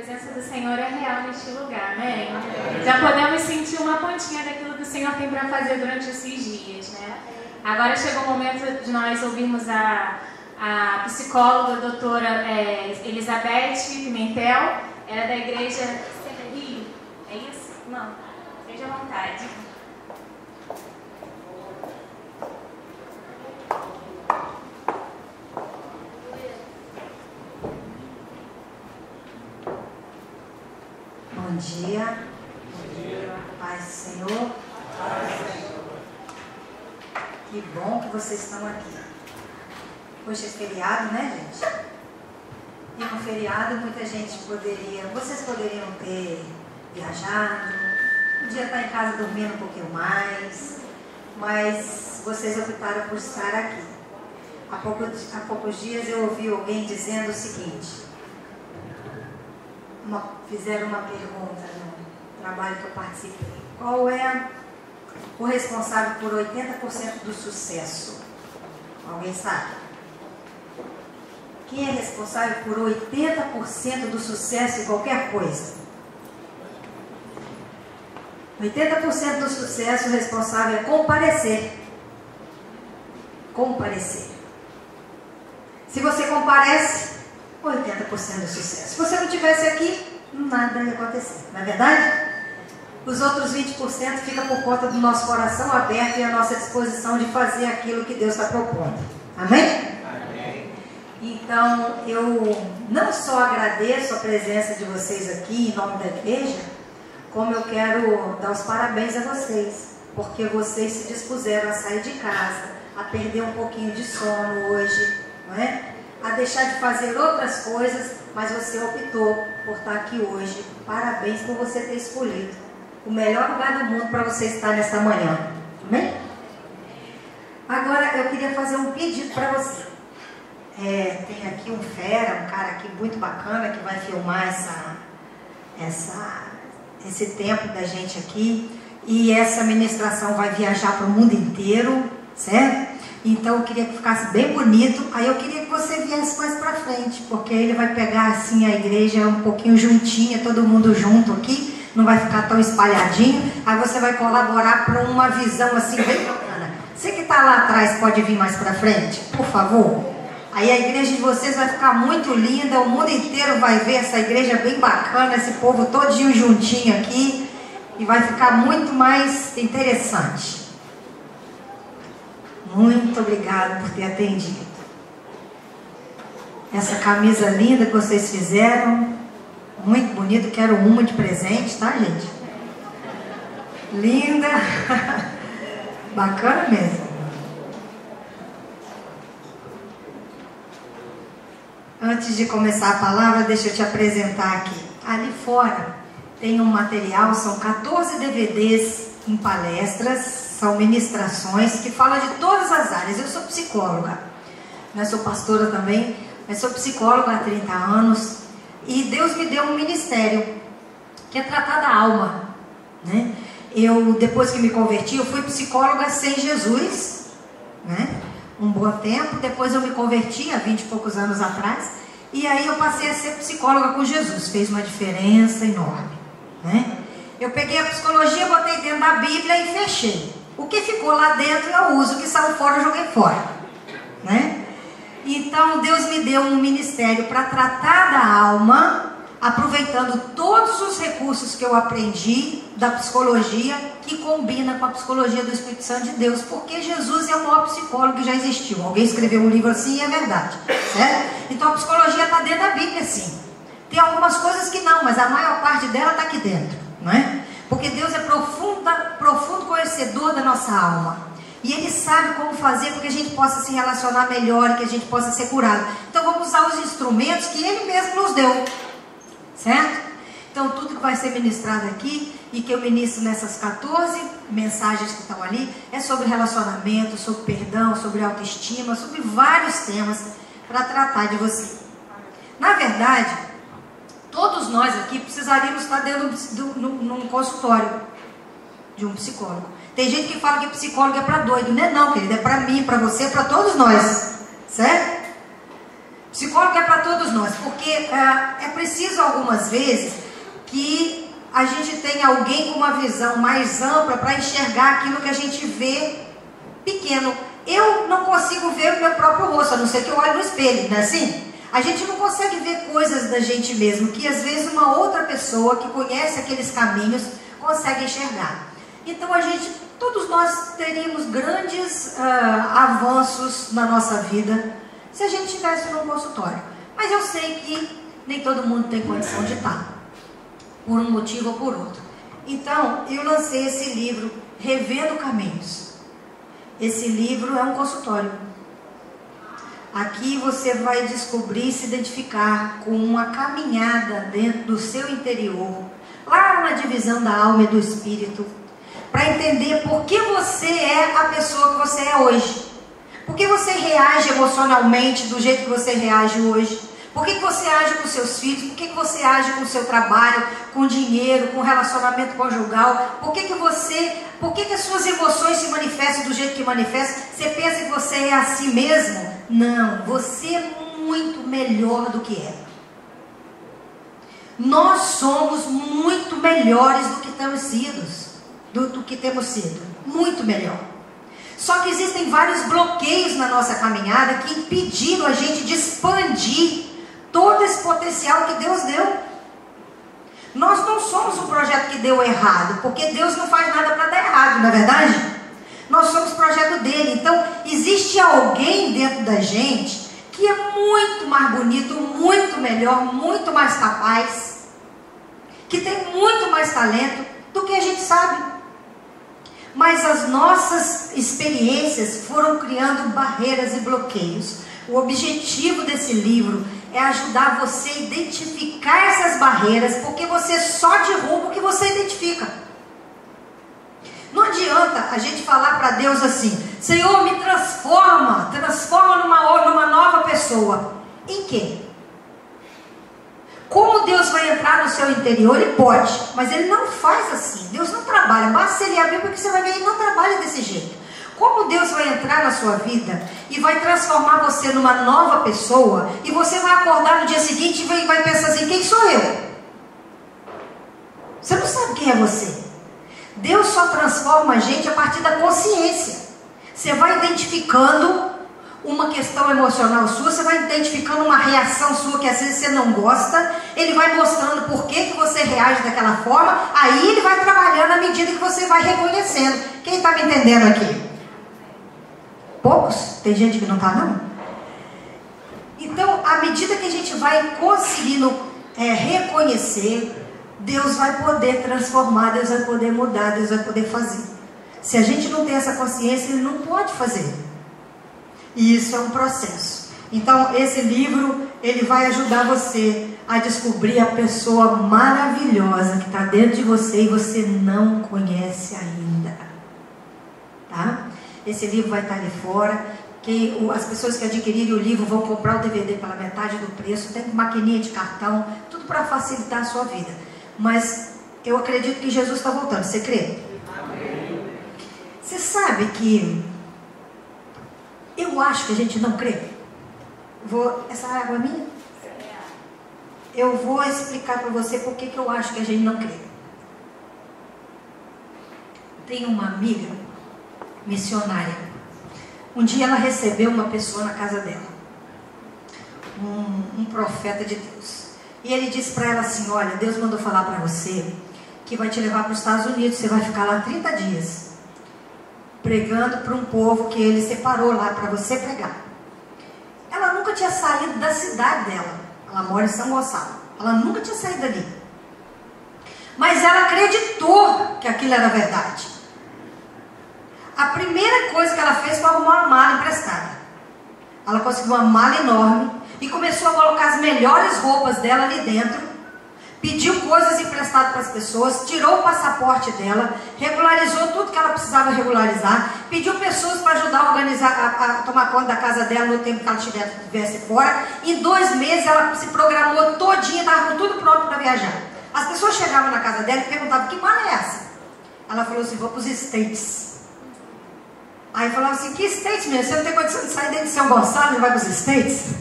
presença do Senhor é real neste lugar, né? Já podemos sentir uma pontinha daquilo que o Senhor tem para fazer durante esses dias, né? Agora chegou o momento de nós ouvirmos a psicóloga, a doutora Elizabeth Pimentel, ela é da igreja Rio. É isso? Não, seja à vontade. Bom dia. Bom dia. Paz do Senhor. Paz do Senhor. Que bom que vocês estão aqui. Hoje é feriado, né, gente? E no feriado muita gente vocês poderiam ter viajado, podia estar em casa dormindo um pouquinho mais, mas vocês optaram por estar aqui. Há poucos dias eu ouvi alguém dizendo o seguinte, fizeram uma pergunta no trabalho que eu participei. Qual é o responsável por 80% do sucesso? Alguém sabe? Quem é responsável por 80% do sucesso em qualquer coisa? 80% do sucesso, o responsável é comparecer. Comparecer. Se você comparece, 80% do sucesso. Se você não estivesse aqui, nada ia acontecer. Não é verdade? Os outros 20% ficam por conta do nosso coração aberto e a nossa disposição de fazer aquilo que Deus está propondo. Amém? Então, eu não só agradeço a presença de vocês aqui em nome da igreja, como eu quero dar os parabéns a vocês, porque vocês se dispuseram a sair de casa, a perder um pouquinho de sono hoje, não é? A deixar de fazer outras coisas, mas você optou por estar aqui hoje. Parabéns por você ter escolhido o melhor lugar do mundo para você estar nesta manhã. Amém? Agora, eu queria fazer um pedido para você. Tem aqui um cara aqui muito bacana que vai filmar esse tempo da gente aqui, e essa ministração vai viajar para o mundo inteiro, certo? Então eu queria que ficasse bem bonito. Aí eu queria que você viesse mais para frente, porque ele vai pegar assim a igreja um pouquinho juntinha, todo mundo junto aqui, não vai ficar tão espalhadinho. Aí você vai colaborar para uma visão assim bem bacana. Você que está lá atrás pode vir mais para frente, por favor? Aí a igreja de vocês vai ficar muito linda, o mundo inteiro vai ver essa igreja bem bacana, esse povo todinho juntinho aqui, e vai ficar muito mais interessante. Muito obrigada por ter atendido. Essa camisa linda que vocês fizeram, muito bonito, quero uma de presente, tá, gente? Linda, bacana mesmo. Antes de começar a palavra, deixa eu te apresentar aqui. Ali fora tem um material, são 14 DVDs em palestras, são ministrações que falam de todas as áreas. Eu sou psicóloga, eu sou pastora também, mas sou psicóloga há 30 anos. E Deus me deu um ministério, que é tratar da alma, né? Depois que me converti, eu fui psicóloga sem Jesus, né? Um bom tempo, depois eu me converti há 20 e poucos anos atrás, e aí eu passei a ser psicóloga com Jesus, fez uma diferença enorme, né? Eu peguei a psicologia, botei dentro da Bíblia e fechei. O que ficou lá dentro eu uso, o que saiu fora eu joguei fora, né? Então Deus me deu um ministério para tratar da alma, aproveitando todos os recursos que eu aprendi da psicologia, que combina com a psicologia do Espírito Santo de Deus, porque Jesus é o maior psicólogo que já existiu. Alguém escreveu um livro assim e é verdade, certo? Então a psicologia está dentro da Bíblia, sim. Tem algumas coisas que não, mas a maior parte dela está aqui dentro, não é? Porque Deus é profundo conhecedor da nossa alma. E Ele sabe como fazer para que a gente possa se relacionar melhor e que a gente possa ser curado. Então vamos usar os instrumentos que Ele mesmo nos deu, certo? Então tudo que vai ser ministrado aqui e que eu ministro nessas 14 mensagens que estão ali é sobre relacionamento, sobre perdão, sobre autoestima, sobre vários temas para tratar de você. Na verdade, todos nós aqui precisaríamos estar dentro num consultório de um psicólogo. Tem gente que fala que psicólogo é para doido. Não é não, querido, é para mim, para você, para todos nós, certo? Psicólogo é para todos nós, porque é preciso algumas vezes que a gente tenha alguém com uma visão mais ampla para enxergar aquilo que a gente vê pequeno. Eu não consigo ver o meu próprio rosto, a não ser que eu olhe no espelho, não é assim? A gente não consegue ver coisas da gente mesmo, que às vezes uma outra pessoa que conhece aqueles caminhos consegue enxergar. Então todos nós teríamos grandes avanços na nossa vida se a gente estivesse num consultório. Mas eu sei que nem todo mundo tem condição de estar, por um motivo ou por outro. Então, eu lancei esse livro, Revendo Caminhos. Esse livro é um consultório. Aqui você vai descobrir e se identificar com uma caminhada dentro do seu interior, lá na divisão da alma e do espírito, para entender por que você é a pessoa que você é hoje. Por que você reage emocionalmente do jeito que você reage hoje? Por que você age com seus filhos? Por que você age com o seu trabalho, com dinheiro, com relacionamento conjugal? Por que as suas emoções se manifestam do jeito que manifestam? Você pensa que você é assim mesmo? Não, você é muito melhor do que é. Nós somos muito melhores do que temos sido. Muito melhor. Só que existem vários bloqueios na nossa caminhada que impediram a gente de expandir todo esse potencial que Deus deu. Nós não somos um projeto que deu errado, porque Deus não faz nada para dar errado, não é verdade? Nós somos projeto dele. Então, existe alguém dentro da gente que é muito mais bonito, muito melhor, muito mais capaz, que tem muito mais talento do que a gente sabe. Mas as nossas experiências foram criando barreiras e bloqueios. O objetivo desse livro é ajudar você a identificar essas barreiras, porque você só derruba o que você identifica. Não adianta a gente falar para Deus assim: Senhor, me transforma numa nova pessoa. Em quê? Como Deus vai entrar no seu interior? Ele pode, mas Ele não faz assim. Deus não trabalha. Basta Ele abrir, porque você vai ver, Ele não trabalha desse jeito. Como Deus vai entrar na sua vida e vai transformar você numa nova pessoa, e você vai acordar no dia seguinte e vai pensar assim: quem sou eu? Você não sabe quem é você. Deus só transforma a gente a partir da consciência. Você vai identificando uma questão emocional sua, você vai identificando uma reação sua que às vezes você não gosta, Ele vai mostrando por que você reage daquela forma, aí Ele vai trabalhando à medida que você vai reconhecendo. Quem está me entendendo aqui? Poucos? Tem gente que não está, não? Então, à medida que a gente vai conseguindo reconhecer, Deus vai poder transformar, Deus vai poder mudar, Deus vai poder fazer. Se a gente não tem essa consciência, Ele não pode fazer. E isso é um processo. Então, esse livro, ele vai ajudar você a descobrir a pessoa maravilhosa que está dentro de você e você não conhece ainda. Tá? Esse livro vai estar ali fora. As pessoas que adquirirem o livro vão comprar o DVD pela metade do preço. Tem maquininha de cartão, tudo para facilitar a sua vida. Mas eu acredito que Jesus está voltando. Você crê? Amém. Você sabe que eu acho que a gente não crê. Essa água é minha? Eu vou explicar para você por que eu acho que a gente não crê. Tenho uma amiga missionária. Um dia ela recebeu uma pessoa na casa dela, um profeta de Deus, e ele disse para ela assim: olha, Deus mandou falar para você que vai te levar para os Estados Unidos, você vai ficar lá 30 dias pregando para um povo que Ele separou lá para você pregar. Ela nunca tinha saído da cidade dela, ela mora em São Gonçalo, ela nunca tinha saído dali, mas ela acreditou que aquilo era verdade. A primeira coisa que ela fez foi arrumar uma mala emprestada. Ela conseguiu uma mala enorme e começou a colocar as melhores roupas dela ali dentro, pediu coisas emprestadas para as pessoas, tirou o passaporte dela, regularizou tudo que ela precisava regularizar, pediu pessoas para ajudar a organizar, a tomar conta da casa dela no tempo que ela estivesse fora. Em 2 meses ela se programou todinha, estava com tudo pronto para viajar. As pessoas chegavam na casa dela e perguntavam: que mala é essa? Ela falou assim: vou para os States. Aí falava assim: que States mesmo? Você não tem condição de sair dentro de São Gonçalo e vai para os States?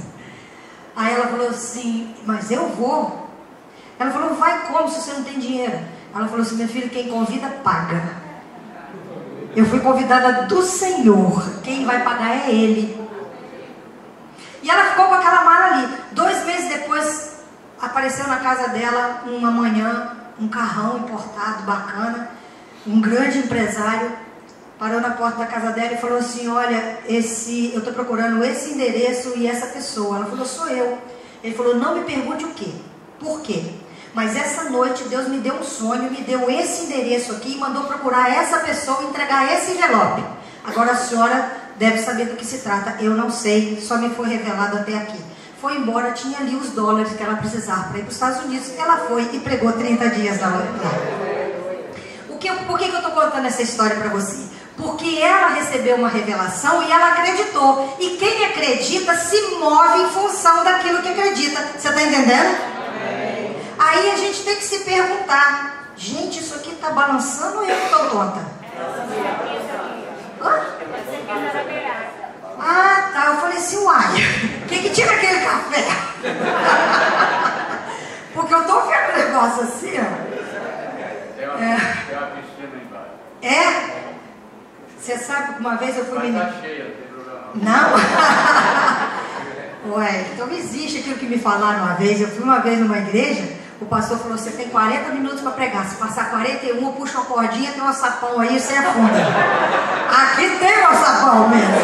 Aí ela falou assim, mas eu vou. Ela falou, vai como se você não tem dinheiro? Ela falou assim, minha filha, quem convida, paga. Eu fui convidada do Senhor, quem vai pagar é Ele. E ela ficou com aquela mala ali. 2 meses depois, apareceu na casa dela, uma manhã, um carrão importado, bacana, um grande empresário, parou na porta da casa dela e falou assim, olha, eu estou procurando esse endereço e essa pessoa. Ela falou, sou eu. Ele falou, não me pergunte o quê, por quê? Mas essa noite Deus me deu um sonho, me deu esse endereço aqui e mandou procurar essa pessoa e entregar esse envelope. Agora a senhora deve saber do que se trata. Eu não sei, só me foi revelado até aqui. Foi embora, tinha ali os dólares que ela precisava para ir para os Estados Unidos. Ela foi e pregou 30 dias lá. Por que eu estou contando essa história para você? Porque ela recebeu uma revelação e ela acreditou. E quem acredita se move em função daquilo que acredita. Você está entendendo? Aí a gente tem que se perguntar, gente, isso aqui está balançando ou eu estou tonta? Hã? Ah, tá, eu falei assim, uai, quem que tira aquele café? Porque eu estou vendo um negócio assim, ó. Tem uma piscina embaixo. É? Você sabe que uma vez eu fui... Mas tá cheia, não tem problema não? Ué, então existe aquilo que me falaram uma vez. Eu fui uma vez numa igreja, o pastor falou, você tem 40 minutos para pregar. Se passar 41, puxa uma cordinha, tem um sapão aí, você afunda. Aqui tem um sapão mesmo.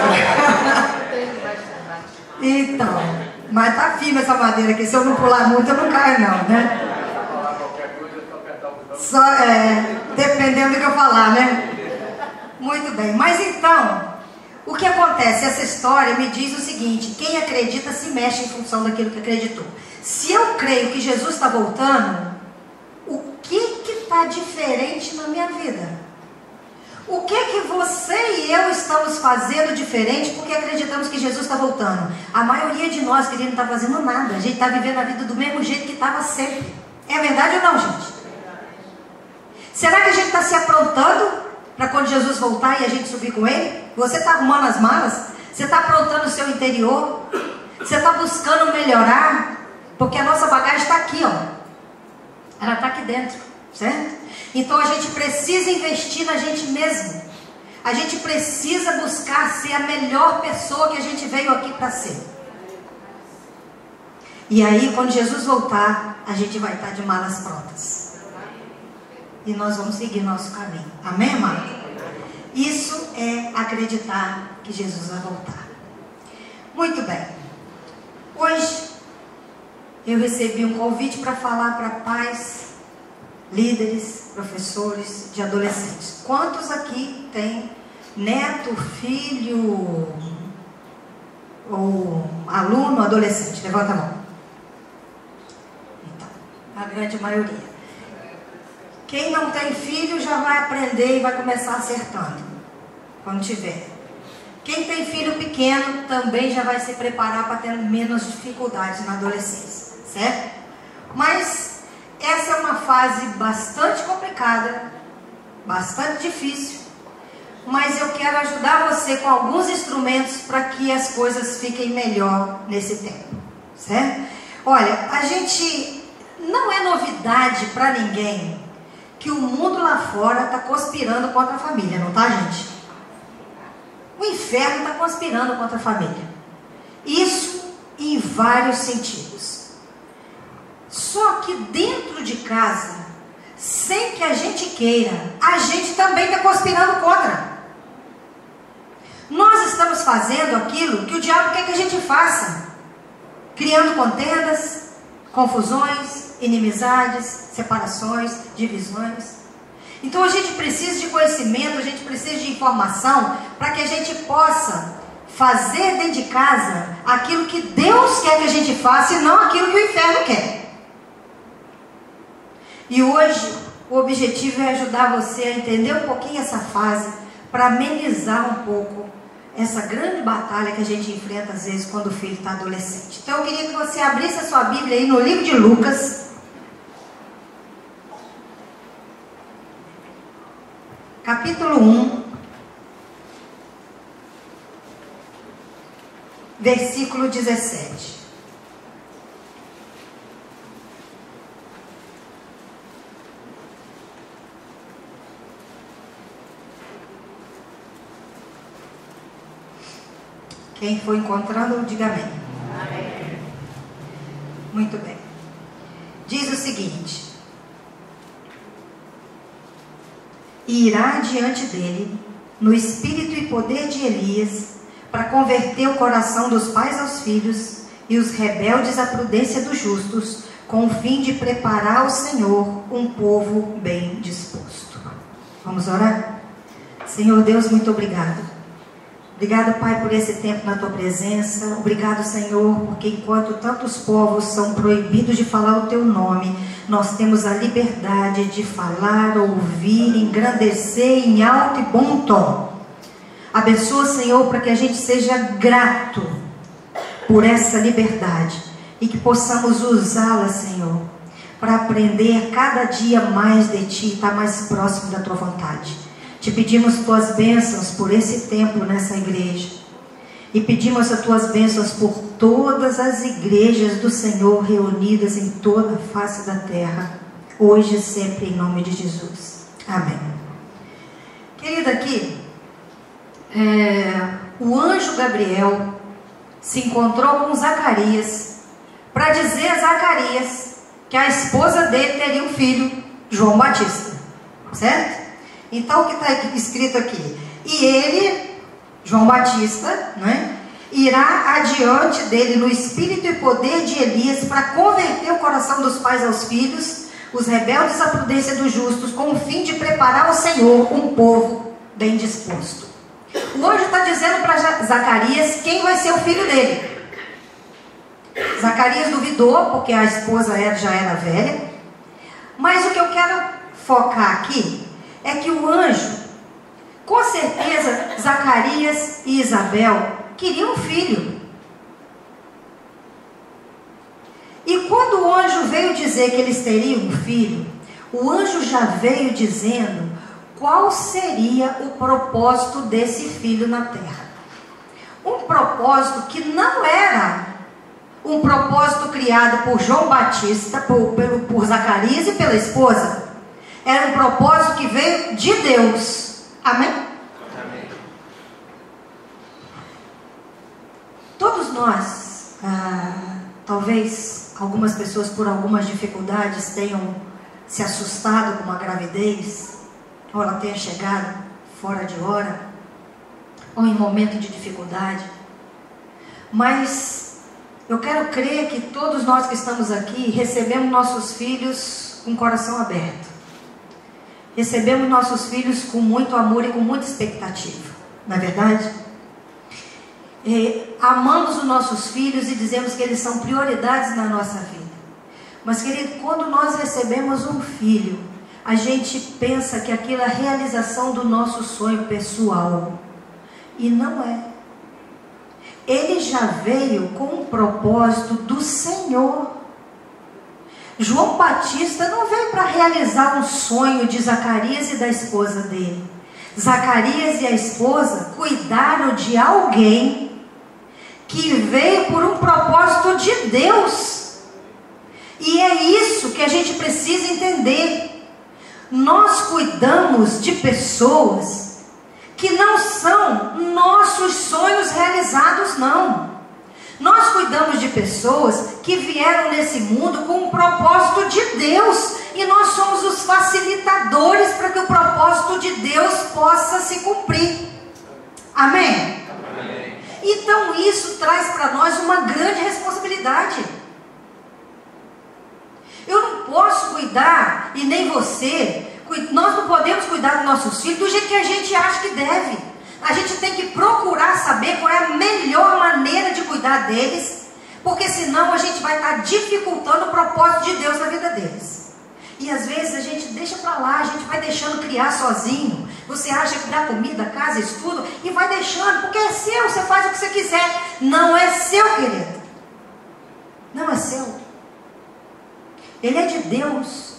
Então, mas tá firme essa madeira aqui. Se eu não pular muito, eu não caio não, né? falar qualquer coisa, é só apertar o botão. Só, dependendo do que eu falar, né? Muito bem, mas então, o que acontece? Essa história me diz o seguinte, quem acredita se mexe em função daquilo que acreditou. Se eu creio que Jesus está voltando, o que está diferente na minha vida? O que você e eu estamos fazendo diferente porque acreditamos que Jesus está voltando? A maioria de nós, querido, não está fazendo nada. A gente está vivendo a vida do mesmo jeito que estava sempre. É verdade ou não, gente? Será que a gente está se aprontando para quando Jesus voltar e a gente subir com Ele? Você está arrumando as malas? Você está aprontando o seu interior? Você está buscando melhorar? Porque a nossa bagagem está aqui, ó. Ela está aqui dentro, certo? Então a gente precisa investir na gente mesmo. A gente precisa buscar ser a melhor pessoa que a gente veio aqui para ser. E aí, quando Jesus voltar, a gente vai estar de malas prontas. E nós vamos seguir nosso caminho. Amém, amado? Isso é acreditar que Jesus vai voltar. Muito bem. Hoje eu recebi um convite para falar para pais, líderes, professores de adolescentes. Quantos aqui tem neto, filho ou aluno adolescente? Levanta a mão. Então, a grande maioria. Quem não tem filho já vai aprender e vai começar acertando, quando tiver. Quem tem filho pequeno também já vai se preparar para ter menos dificuldades na adolescência, certo? Mas essa é uma fase bastante complicada, bastante difícil, mas eu quero ajudar você com alguns instrumentos para que as coisas fiquem melhor nesse tempo, certo? Olha, a gente não é novidade para ninguém que o mundo lá fora está conspirando contra a família, não tá, gente? O inferno está conspirando contra a família. Isso em vários sentidos. Só que dentro de casa, sem que a gente queira, a gente também está conspirando contra. Nós estamos fazendo aquilo que o diabo quer que a gente faça. Criando contendas, confusões, inimizades, separações, divisões. Então a gente precisa de conhecimento, a gente precisa de informação para que a gente possa fazer dentro de casa aquilo que Deus quer que a gente faça e não aquilo que o inferno quer. E hoje o objetivo é ajudar você a entender um pouquinho essa fase para amenizar um pouco essa grande batalha que a gente enfrenta às vezes quando o filho está adolescente. Então eu queria que você abrisse a sua Bíblia aí no livro de Lucas, capítulo 1, versículo 17. Quem for encontrando, diga amém. Amém. Muito bem. Diz o seguinte: e irá diante dele, no espírito e poder de Elias, para converter o coração dos pais aos filhos e os rebeldes à prudência dos justos, com o fim de preparar ao Senhor um povo bem disposto. Vamos orar? Senhor Deus, muito obrigado. Obrigado, Pai, por esse tempo na Tua presença. Obrigado, Senhor, porque enquanto tantos povos são proibidos de falar o Teu nome, nós temos a liberdade de falar, ouvir, engrandecer em alto e bom tom. Abençoa, Senhor, para que a gente seja grato por essa liberdade e que possamos usá-la, Senhor, para aprender cada dia mais de Ti, estar mais próximo da Tua vontade. Te pedimos Tuas bênçãos por esse tempo nessa igreja e pedimos as Tuas bênçãos por todas as igrejas do Senhor reunidas em toda a face da terra, hoje e sempre, em nome de Jesus. Amém. Querida, aqui o anjo Gabriel se encontrou com Zacarias para dizer a Zacarias que a esposa dele teria um filho, João Batista, certo? Então o que está escrito aqui? E ele, João Batista, né, irá adiante dele no espírito e poder de Elias para converter o coração dos pais aos filhos, os rebeldes à prudência dos justos, com o fim de preparar ao Senhor um povo bem disposto. O anjo está dizendo para Zacarias quem vai ser o filho dele. Zacarias duvidou, porque a esposa já era velha. Mas o que eu quero focar aqui é que o anjo, com certeza, Zacarias e Isabel queriam um filho. E quando o anjo veio dizer que eles teriam um filho, o anjo já veio dizendo qual seria o propósito desse filho na terra. Um propósito que não era um propósito criado por João Batista, por Zacarias e pela esposa. Era um propósito que veio de Deus. Amém? Amém. Todos nós, talvez algumas pessoas por algumas dificuldades tenham se assustado com a gravidez, ou ela tenha chegado fora de hora, ou em momento de dificuldade. Mas eu quero crer que todos nós que estamos aqui recebemos nossos filhos com o coração aberto. Recebemos nossos filhos com muito amor e com muita expectativa. Não é verdade? Amamos os nossos filhos e dizemos que eles são prioridades na nossa vida. Mas, querido, quando nós recebemos um filho, a gente pensa que aquilo é a realização do nosso sonho pessoal. E não é. Ele já veio com um propósito do Senhor. João Batista não veio para realizar um sonho de Zacarias e da esposa dele. Zacarias e a esposa cuidaram de alguém que veio por um propósito de Deus. E é isso que a gente precisa entender. Nós cuidamos de pessoas que não são nossos sonhos realizados, não. Nós cuidamos de pessoas que vieram nesse mundo com um propósito de Deus, e nós somos os facilitadores para que o propósito de Deus possa se cumprir. Amém? Amém. Então isso traz para nós uma grande responsabilidade. Eu não posso cuidar, e nem você, nós não podemos cuidar dos nossos filhos do jeito que a gente acha que deve. A gente tem que procurar saber qual é a melhor maneira de cuidar deles, porque senão a gente vai estar dificultando o propósito de Deus na vida deles. E às vezes a gente deixa para lá, a gente vai deixando criar sozinho. Você acha que dá comida, casa, estudo, e vai deixando, porque é seu, você faz o que você quiser. Não é seu, querido. Não é seu. Ele é de Deus.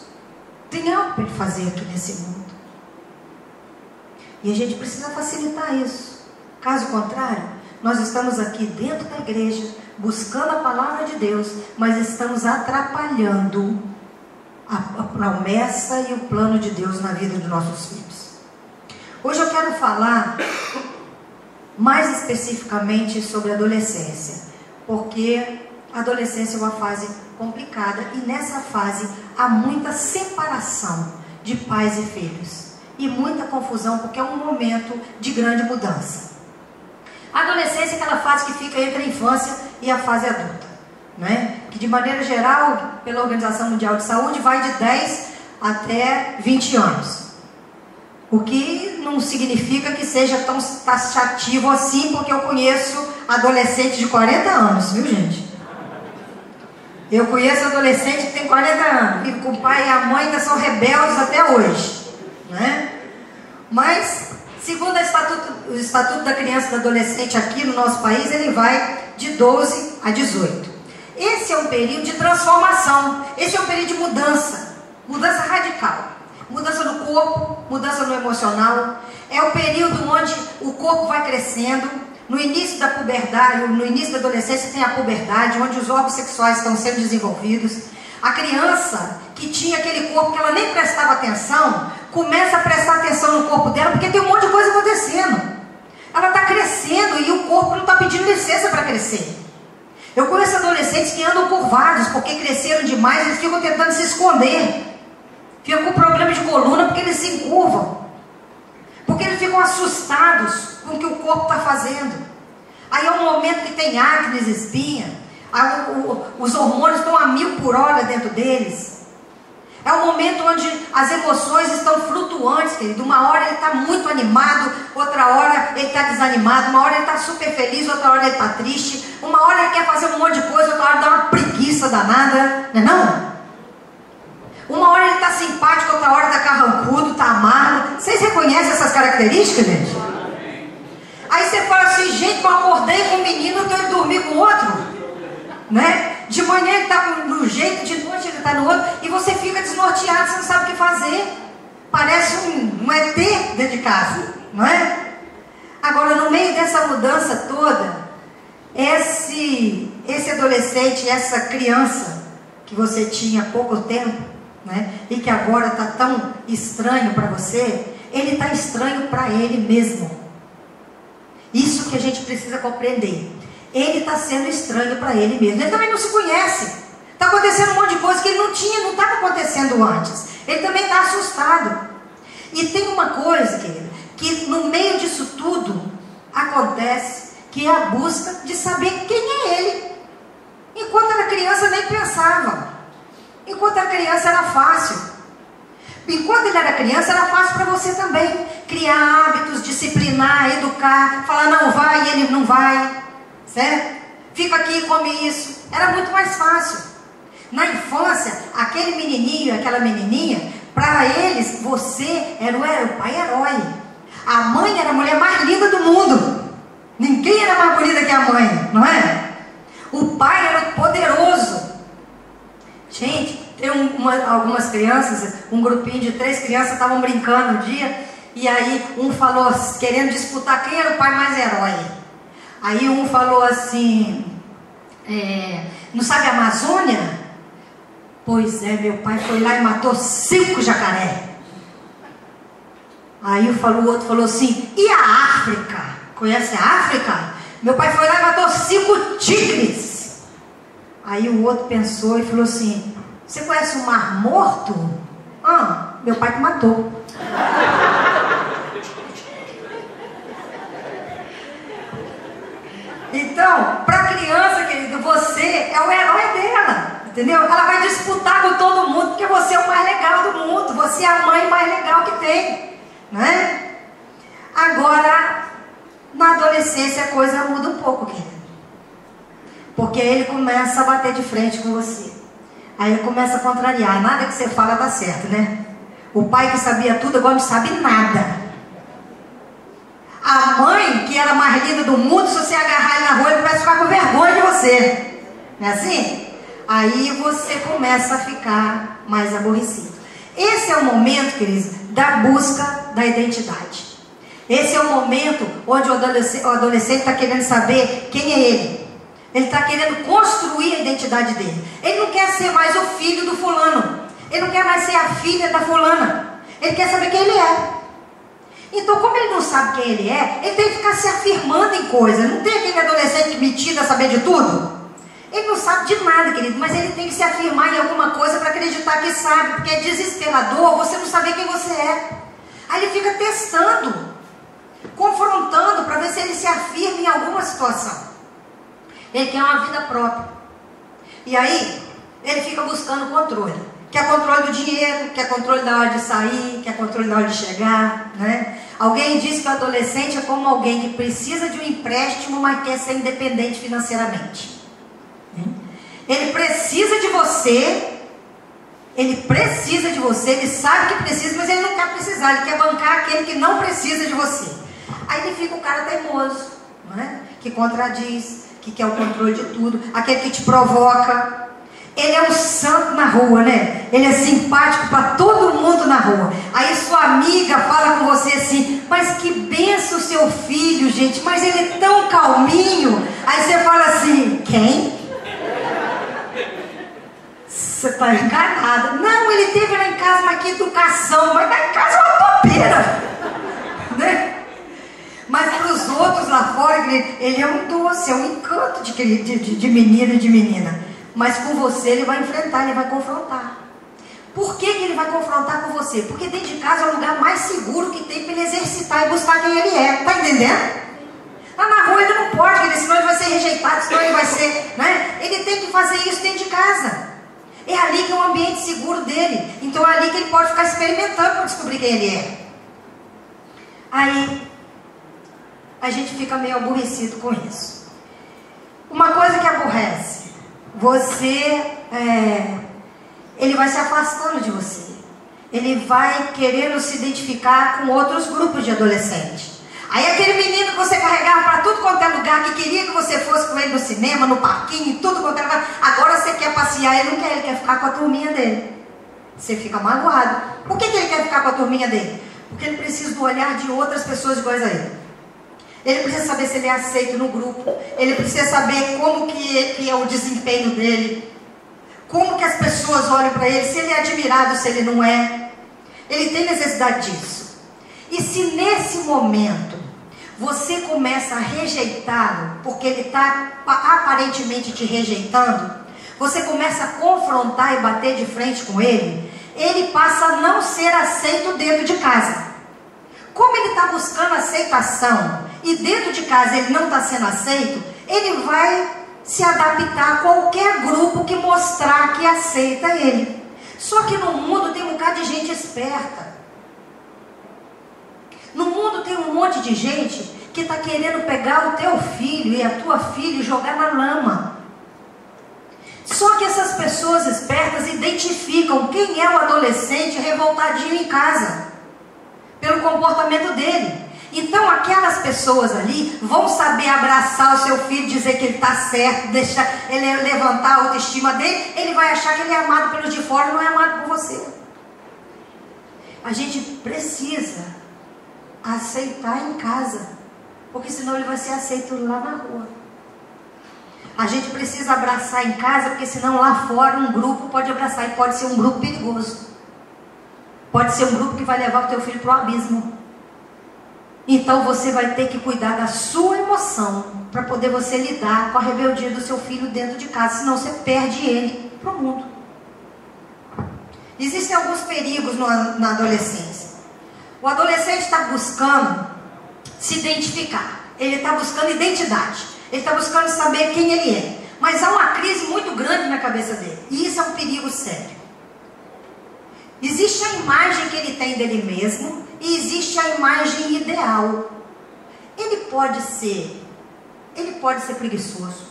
Tem algo para ele fazer aqui nesse mundo. E a gente precisa facilitar isso. Caso contrário, nós estamos aqui dentro da igreja, buscando a palavra de Deus, mas estamos atrapalhando a promessa e o plano de Deus na vida dos nossos filhos. Hoje eu quero falar mais especificamente sobre a adolescência, porque a adolescência é uma fase complicada e nessa fase há muita separação de pais e filhos e muita confusão, porque é um momento de grande mudança. A adolescência é aquela fase que fica entre a infância e a fase adulta, né? Que de maneira geral, pela Organização Mundial de Saúde, vai de 10 até 20 anos. O que não significa que seja tão taxativo assim, porque eu conheço adolescente de 40 anos, viu, gente? Eu conheço adolescente que tem 40 anos, e com o pai e a mãe ainda são rebeldes até hoje, né? Mas, segundo o Estatuto da Criança e do Adolescente aqui no nosso país, ele vai de 12 a 18. Esse é um período de transformação, esse é um período de mudança radical. Mudança no corpo, mudança no emocional. É o período onde o corpo vai crescendo. No início da puberdade, no início da adolescência tem a puberdade, onde os órgãos sexuais estão sendo desenvolvidos. A criança que tinha aquele corpo que ela nem prestava atenção, começa a prestar atenção no corpo dela, porque tem um monte de coisa acontecendo. Ela está crescendo e o corpo não está pedindo licença para crescer. Eu conheço adolescentes que andam curvados, porque cresceram demais, eles ficam tentando se esconder. Ficam com problema de coluna porque eles se encurvam. Porque eles ficam assustados com o que o corpo está fazendo. Aí é um momento que tem acne, espinha, os hormônios estão a 1000 por hora dentro deles. É um momento onde as emoções estão flutuantes, querido. Uma hora ele está muito animado, outra hora ele está desanimado, uma hora ele está super feliz, outra hora ele está triste, uma hora ele quer fazer um monte de coisa, outra hora dá uma preguiça danada, não é não? Uma hora ele está simpático, outra hora está carrancudo, está amargo. Vocês reconhecem essas características, gente? Aí você fala assim, gente, eu acordei com um menino, então ele dormir com outro, né? De manhã ele está no jeito, de noite ele está no outro, e você fica desnorteado, você não sabe o que fazer. Parece um ET dentro de casa, não é? Agora, no meio dessa mudança toda, esse adolescente, essa criança que você tinha há pouco tempo, né, e que agora está tão estranho para você, ele está estranho para ele mesmo. Isso que a gente precisa compreender. Ele está sendo estranho para ele mesmo. Ele também não se conhece. Está acontecendo um monte de coisa que ele não estava acontecendo antes. Ele também está assustado. E tem uma coisa, querido, que no meio disso tudo acontece, que é a busca de saber quem é ele. Enquanto era criança nem pensava. Enquanto era criança era fácil. Enquanto ele era criança era fácil para você também. Criar hábitos, disciplinar, educar, falar não vai e ele não vai. Certo? Fica aqui e come isso. Era muito mais fácil. Na infância, aquele menininho, aquela menininha, para eles, você era o pai herói. A mãe era a mulher mais linda do mundo. Ninguém era mais bonita que a mãe, não é? O pai era poderoso. Gente, tem algumas crianças, um grupinho de 3 crianças estavam brincando um dia, e aí um falou, querendo disputar quem era o pai mais herói. Aí um falou assim, não sabe a Amazônia? Pois é, meu pai foi lá e matou 5 jacaré. Aí o outro falou assim, e a África? Conhece a África? Meu pai foi lá e matou 5 tigres. Aí o outro pensou e falou assim, você conhece o Mar Morto? Ah, meu pai que matou. Então, para a criança, querido, você é o herói dela, entendeu? Ela vai disputar com todo mundo, porque você é o mais legal do mundo, você é a mãe mais legal que tem, né? Agora, na adolescência a coisa muda um pouco, querido. Porque aí ele começa a bater de frente com você. Aí ele começa a contrariar, nada que você fala dá certo, né? O pai que sabia tudo agora não sabe nada. A mãe, que era a mais linda do mundo, se você agarrar ele na rua, ele vai ficar com vergonha de você. Não é assim? Aí você começa a ficar mais aborrecido. Esse é o momento, queridos, da busca da identidade. Esse é o momento onde o adolescente está querendo saber quem é ele. Ele está querendo construir a identidade dele. Ele não quer ser mais o filho do fulano. Ele não quer mais ser a filha da fulana. Ele quer saber quem ele é. Então, como ele não sabe quem ele tem que ficar se afirmando em coisas. Não tem aquele adolescente metido a saber de tudo? Ele não sabe de nada, querido, mas ele tem que se afirmar em alguma coisa para acreditar que sabe, porque é desesperador você não saber quem você é. Aí ele fica testando, confrontando, para ver se ele se afirma em alguma situação. Ele quer uma vida própria. E aí, ele fica buscando controle. Quer controle do dinheiro, quer controle da hora de sair, quer controle da hora de chegar, né? Alguém diz que o adolescente é como alguém que precisa de um empréstimo, mas quer ser independente financeiramente. Ele precisa de você, ele sabe que precisa, mas ele não quer precisar, ele quer bancar aquele que não precisa de você. Aí ele fica o cara teimoso, né? Que contradiz, que quer o controle de tudo, aquele que te provoca. Ele é um santo na rua, né? Ele é simpático para todo mundo na rua. Aí sua amiga fala com você assim: mas que benção o seu filho, gente, mas ele é tão calminho. Aí você fala assim: quem? Você está enganada. Não, ele teve lá em casa, mas que educação. Mas lá em casa é uma topeira, né? Mas para os outros lá fora, ele é um doce, é um encanto de menino e de menina. Mas com você ele vai enfrentar, ele vai confrontar. Por que ele vai confrontar com você? Porque dentro de casa é o lugar mais seguro que tem para ele exercitar e buscar quem ele é. Está entendendo? Lá na rua ele não pode, senão ele vai ser rejeitado, senão ele vai ser, né? Ele tem que fazer isso dentro de casa. É ali que é o ambiente seguro dele. Então é ali que ele pode ficar experimentando para descobrir quem ele é. Aí a gente fica meio aborrecido com isso. Uma coisa que aborrece, ele vai se afastando de você. Ele vai querendo se identificar com outros grupos de adolescentes. Aí aquele menino que você carregava para tudo quanto é lugar, que queria que você fosse com ele no cinema, no parquinho, tudo quanto é lugar, agora você quer passear, ele não quer, ele quer ficar com a turminha dele. Você fica magoado. Por que ele quer ficar com a turminha dele? Porque ele precisa do olhar de outras pessoas iguais a ele. Ele precisa saber se ele é aceito no grupo. Ele precisa saber como que é o desempenho dele. Como que as pessoas olham para ele, se ele é admirado, se ele não é. Ele tem necessidade disso. E se nesse momento você começa a rejeitá-lo, porque ele está aparentemente te rejeitando, você começa a confrontar e bater de frente com ele, ele passa a não ser aceito dentro de casa. Como ele está buscando aceitação e dentro de casa ele não está sendo aceito, ele vai se adaptar a qualquer grupo que mostrar que aceita ele. Só que no mundo tem um bocado de gente esperta. No mundo tem um monte de gente que está querendo pegar o teu filho e a tua filha e jogar na lama. Só que essas pessoas espertas identificam quem é o adolescente revoltadinho em casa, pelo comportamento dele. Então aquelas pessoas ali vão saber abraçar o seu filho, dizer que ele está certo, deixar ele levantar a autoestima dele. Ele vai achar que ele é amado pelos de fora e não é amado por você. A gente precisa aceitar em casa, porque senão ele vai ser aceito lá na rua. A gente precisa abraçar em casa, porque senão lá fora um grupo pode abraçar e pode ser um grupo perigoso. Pode ser um grupo que vai levar o teu filho para o abismo. Então você vai ter que cuidar da sua emoção para poder você lidar com a rebeldia do seu filho dentro de casa, senão você perde ele para o mundo. Existem alguns perigos na adolescência. O adolescente está buscando se identificar, ele está buscando identidade, ele está buscando saber quem ele é, mas há uma crise muito grande na cabeça dele, e isso é um perigo sério. Existe a imagem que ele tem dele mesmo e existe a imagem ideal. Ele pode ser preguiçoso,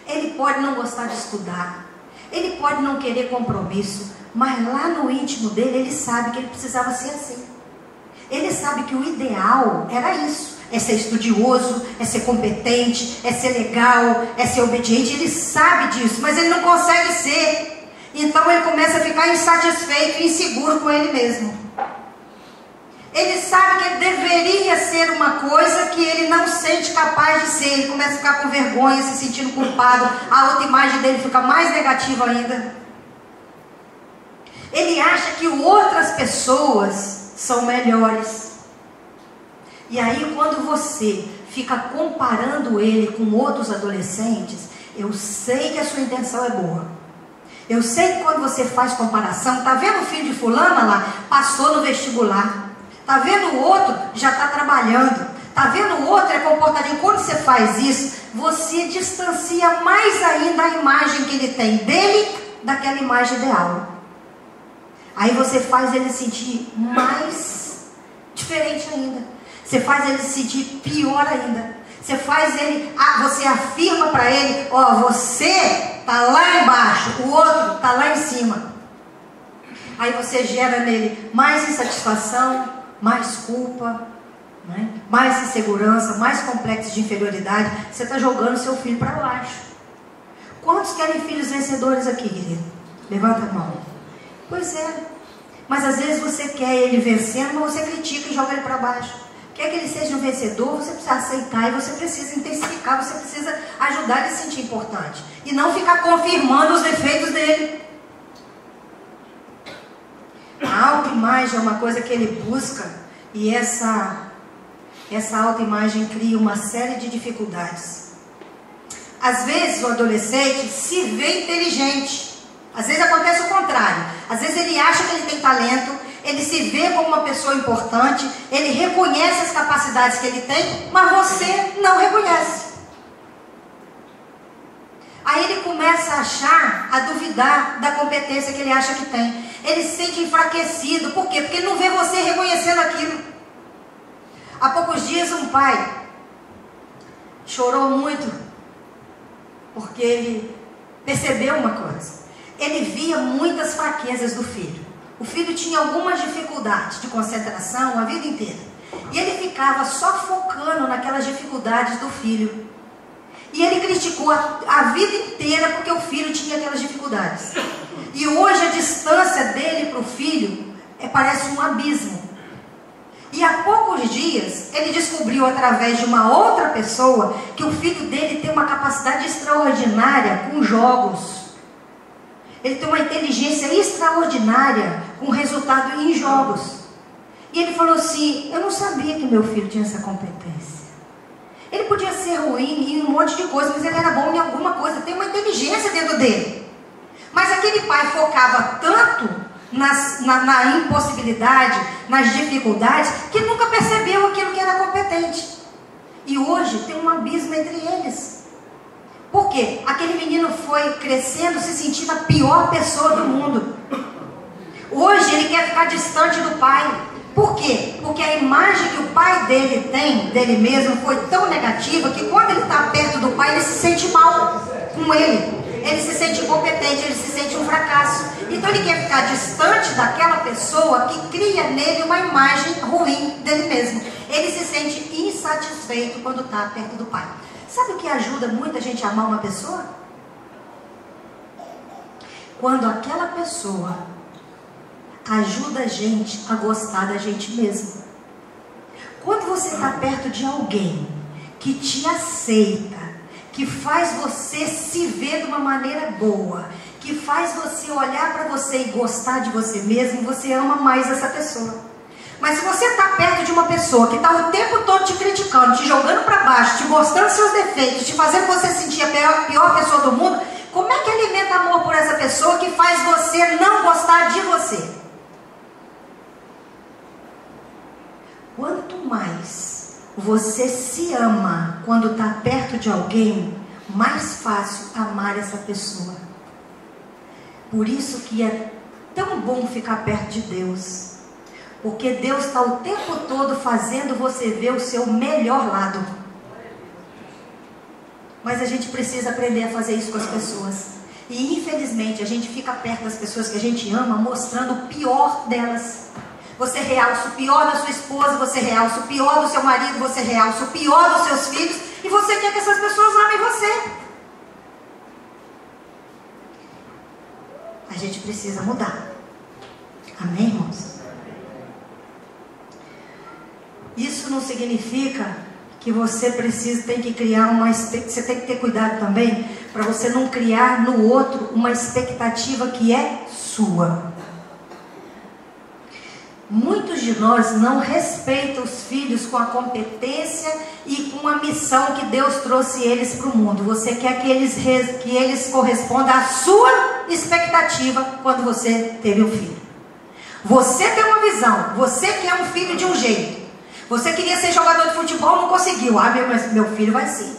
ele pode não gostar de estudar, ele pode não querer compromisso, mas lá no íntimo dele ele sabe que ele precisava ser assim. Ele sabe que o ideal era isso, é ser estudioso, é ser competente, é ser legal, é ser obediente. Ele sabe disso, mas ele não consegue ser. Então ele começa a ficar insatisfeito e inseguro com ele mesmo. Ele sabe que ele deveria ser uma coisa que ele não sente capaz de ser. Ele começa a ficar com vergonha, se sentindo culpado. A autoimagem dele fica mais negativa ainda. Ele acha que outras pessoas são melhores. E aí quando você fica comparando ele com outros adolescentes, eu sei que a sua intenção é boa. Eu sei que quando você faz comparação, tá vendo o filho de fulana lá? Passou no vestibular. Tá vendo o outro? Já está trabalhando. Tá vendo o outro? É comportadinho. Quando você faz isso, você distancia mais ainda a imagem que ele tem dele daquela imagem ideal. Aí você faz ele sentir mais diferente ainda. Você faz ele se sentir pior ainda. Você faz ele, você afirma para ele, ó, você está lá embaixo, o outro está lá em cima. Aí você gera nele mais insatisfação, mais culpa, né? Mais insegurança, mais complexo de inferioridade. Você está jogando seu filho para baixo. Quantos querem filhos vencedores aqui, querido? Levanta a mão. Pois é. Mas às vezes você quer ele vencendo, mas você critica e joga ele para baixo. Quer que ele seja um vencedor, você precisa aceitar e você precisa intensificar, você precisa ajudar ele a se sentir importante. E não ficar confirmando os defeitos dele. A autoimagem é uma coisa que ele busca e essa autoimagem cria uma série de dificuldades. Às vezes o adolescente se vê inteligente. Às vezes acontece o contrário. Às vezes ele acha que ele tem talento, ele se vê como uma pessoa importante, ele reconhece as capacidades que ele tem, mas você não reconhece. Aí ele começa a achar, a duvidar da competência que ele acha que tem. Ele se sente enfraquecido. Por quê? Porque ele não vê você reconhecendo aquilo. Há poucos dias um pai chorou muito porque ele percebeu uma coisa. Ele via muitas fraquezas do filho. O filho tinha algumas dificuldades de concentração a vida inteira. E ele ficava só focando naquelas dificuldades do filho. E ele criticou a vida inteira porque o filho tinha aquelas dificuldades. E hoje a distância dele para o filho parece um abismo. E há poucos dias ele descobriu através de uma outra pessoa que o filho dele tem uma capacidade extraordinária com jogos. Ele tem uma inteligência extraordinária com resultado em jogos. E ele falou assim, eu não sabia que meu filho tinha essa competência. Ele podia ser ruim em um monte de coisa, mas ele era bom em alguma coisa, tem uma inteligência dentro dele. Mas aquele pai focava tanto na impossibilidade, nas dificuldades, que nunca percebeu aquilo que era competente. E hoje tem um abismo entre eles. Por quê? Aquele menino foi crescendo, se sentindo a pior pessoa do mundo. Hoje ele quer ficar distante do pai. Por quê? Porque a imagem que o pai dele tem, dele mesmo, foi tão negativa, que quando ele está perto do pai, ele se sente mal com ele. Ele se sente incompetente, ele se sente um fracasso. Então ele quer ficar distante daquela pessoa que cria nele uma imagem ruim dele mesmo. Ele se sente insatisfeito quando está perto do pai. Sabe o que ajuda muito a gente a amar uma pessoa? Quando aquela pessoa ajuda a gente a gostar da gente mesmo. Quando você está perto de alguém que te aceita, que faz você se ver de uma maneira boa, que faz você olhar para você e gostar de você mesmo, você ama mais essa pessoa. Mas se você está perto de uma pessoa que está o tempo todo te criticando, te jogando para baixo, te mostrando seus defeitos, te fazendo você sentir a pior pessoa do mundo, como é que alimenta amor por essa pessoa que faz você não gostar de você? Quanto mais você se ama quando está perto de alguém, mais fácil amar essa pessoa. Por isso que é tão bom ficar perto de Deus. Porque Deus está o tempo todo fazendo você ver o seu melhor lado. Mas a gente precisa aprender a fazer isso com as pessoas. E infelizmente a gente fica perto das pessoas que a gente ama, mostrando o pior delas. Você realça o pior da sua esposa, você realça o pior do seu marido, você realça o pior dos seus filhos, e você quer que essas pessoas amem você. A gente precisa mudar. Amém, irmãos? Isso não significa que você tem que criar você tem que ter cuidado também para você não criar no outro uma expectativa que é sua. Muitos de nós não respeitam os filhos com a competência e com a missão que Deus trouxe eles para o mundo. Você quer que eles correspondam à sua expectativa quando você teve um filho. Você tem uma visão, você quer um filho de um jeito. Você queria ser jogador de futebol, não conseguiu. Mas meu filho vai ser.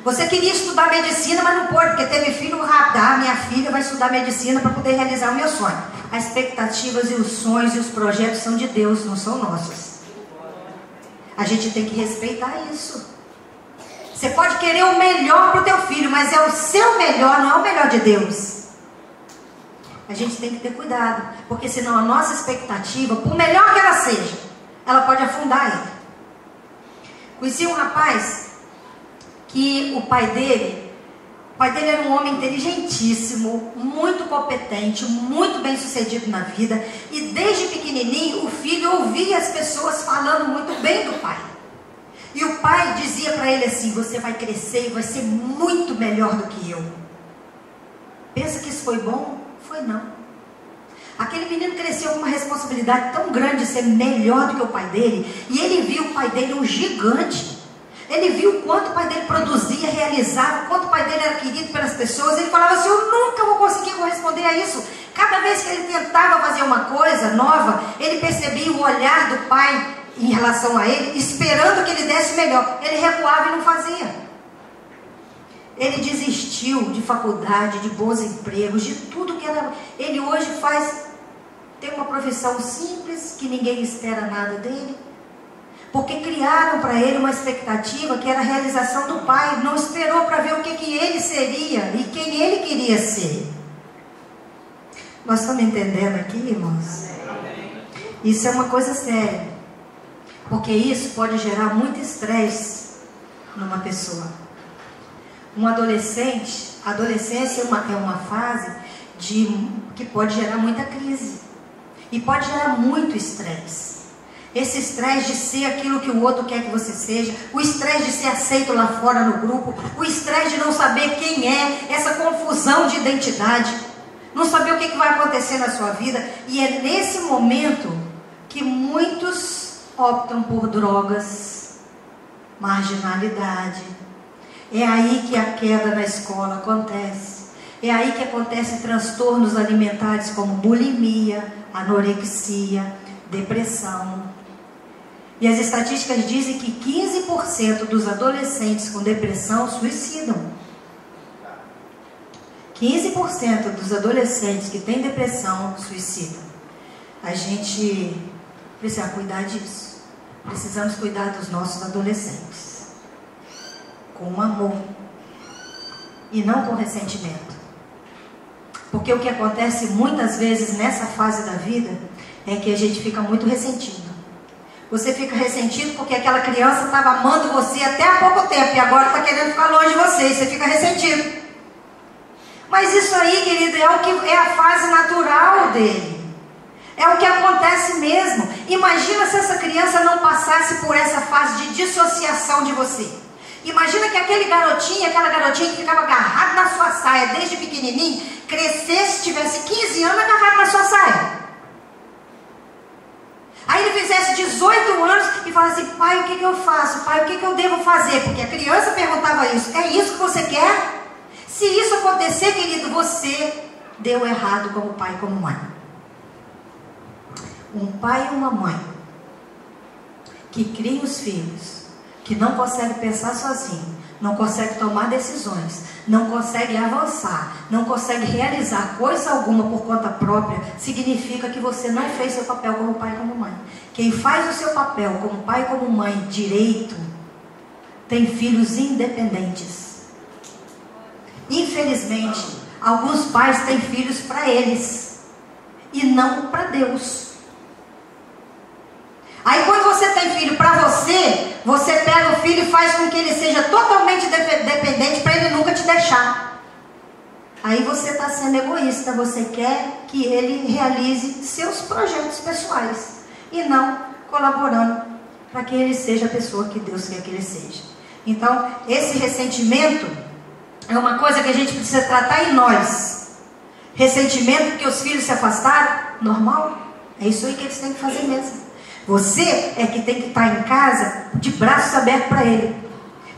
Você queria estudar medicina, mas não pôde, porque teve filho rápido. Minha filha vai estudar medicina para poder realizar o meu sonho. As expectativas e os sonhos e os projetos são de Deus, não são nossos. A gente tem que respeitar isso. Você pode querer o melhor para o teu filho, mas é o seu melhor, não é o melhor de Deus. A gente tem que ter cuidado, porque senão a nossa expectativa, por melhor que ela seja, ela pode afundar ele. Conheci um rapaz que o pai dele era um homem inteligentíssimo, muito competente, muito bem sucedido na vida, e desde pequenininho o filho ouvia as pessoas falando muito bem do pai. E o pai dizia para ele assim: você vai crescer e vai ser muito melhor do que eu. Pensa que isso foi bom? Foi não. Aquele menino cresceu com uma responsabilidade tão grande de ser melhor do que o pai dele, e ele viu o pai dele um gigante. Ele viu o quanto o pai dele produzia, realizava, o quanto o pai dele era querido pelas pessoas. Ele falava assim: eu nunca vou conseguir corresponder a isso. Cada vez que ele tentava fazer uma coisa nova, ele percebia o olhar do pai em relação a ele, esperando que ele desse melhor. Ele recuava e não fazia. Ele desistiu de faculdade, de bons empregos, de tudo que era. Ele hoje tem uma profissão simples, que ninguém espera nada dele. Porque criaram para ele uma expectativa que era a realização do pai. Não esperou para ver o que ele seria e quem ele queria ser. Nós estamos entendendo aqui, irmãos? Isso é uma coisa séria. Porque isso pode gerar muito estresse numa pessoa. Um adolescente, a adolescência é uma fase que pode gerar muita crise. E pode gerar muito estresse. Esse estresse de ser aquilo que o outro quer que você seja, o estresse de ser aceito lá fora no grupo, o estresse de não saber quem é, essa confusão de identidade, não saber o que vai acontecer na sua vida. E é nesse momento que muitos optam por drogas, marginalidade. É aí que a queda na escola acontece. É aí que acontecem transtornos alimentares como bulimia, anorexia, depressão. E as estatísticas dizem que 15% dos adolescentes com depressão suicidam. 15% dos adolescentes que têm depressão suicidam. A gente precisa cuidar disso. Precisamos cuidar dos nossos adolescentes. Com amor. E não com ressentimento. Porque o que acontece muitas vezes nessa fase da vida é que a gente fica muito ressentido. Você fica ressentido porque aquela criança estava amando você até há pouco tempo e agora está querendo ficar longe de você e você fica ressentido. Mas isso aí, querido, é a fase natural dele. É o que acontece mesmo. Imagina se essa criança não passasse por essa fase de dissociação de você. Imagina que aquela garotinha que ficava agarrado na sua saia desde pequenininho, crescesse, tivesse 15 anos agarrado na sua saia. Aí ele fizesse 18 anos e falasse assim: pai, o que eu faço? Pai, o que eu devo fazer? Porque a criança perguntava isso. É isso que você quer? Se isso acontecer, querido, você deu errado como pai e como mãe. Um pai e uma mãe que criam os filhos, que não consegue pensar sozinho, não consegue tomar decisões, não consegue avançar, não consegue realizar coisa alguma por conta própria, significa que você não fez seu papel como pai e como mãe. Quem faz o seu papel como pai e como mãe direito, tem filhos independentes. Infelizmente, alguns pais têm filhos para eles e não para Deus. Aí quando você tem filho para você, você pega o filho e faz com que ele seja totalmente dependente para ele nunca te deixar. Aí você está sendo egoísta, você quer que ele realize seus projetos pessoais e não colaborando para que ele seja a pessoa que Deus quer que ele seja. Então, esse ressentimento é uma coisa que a gente precisa tratar em nós. Ressentimento porque os filhos se afastaram, normal. É isso aí que eles têm que fazer mesmo. Você é que tem que estar em casa de braços abertos para ele.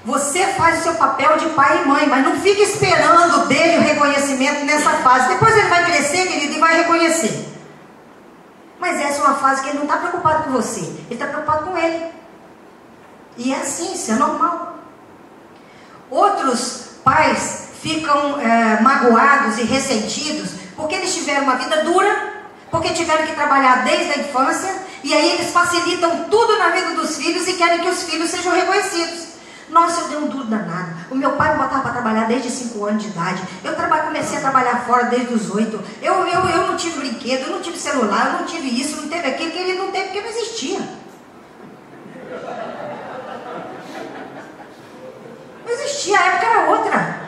Você faz o seu papel de pai e mãe, mas não fica esperando dele o reconhecimento nessa fase. Depois ele vai crescer, querido, e vai reconhecer. Mas essa é uma fase que ele não está preocupado com você, ele está preocupado com ele. E é assim, isso é normal. Outros pais ficam magoados e ressentidos porque eles tiveram uma vida dura, porque tiveram que trabalhar desde a infância, e aí eles facilitam tudo na vida dos filhos e querem que os filhos sejam reconhecidos. Nossa, eu dei um duro danado. O meu pai me botava para trabalhar desde 5 anos de idade. Eu comecei a trabalhar fora desde os 8. Eu não tive brinquedo, eu não tive celular, eu não tive isso, não teve aquilo, que ele não teve porque não existia. Não existia, a época era outra.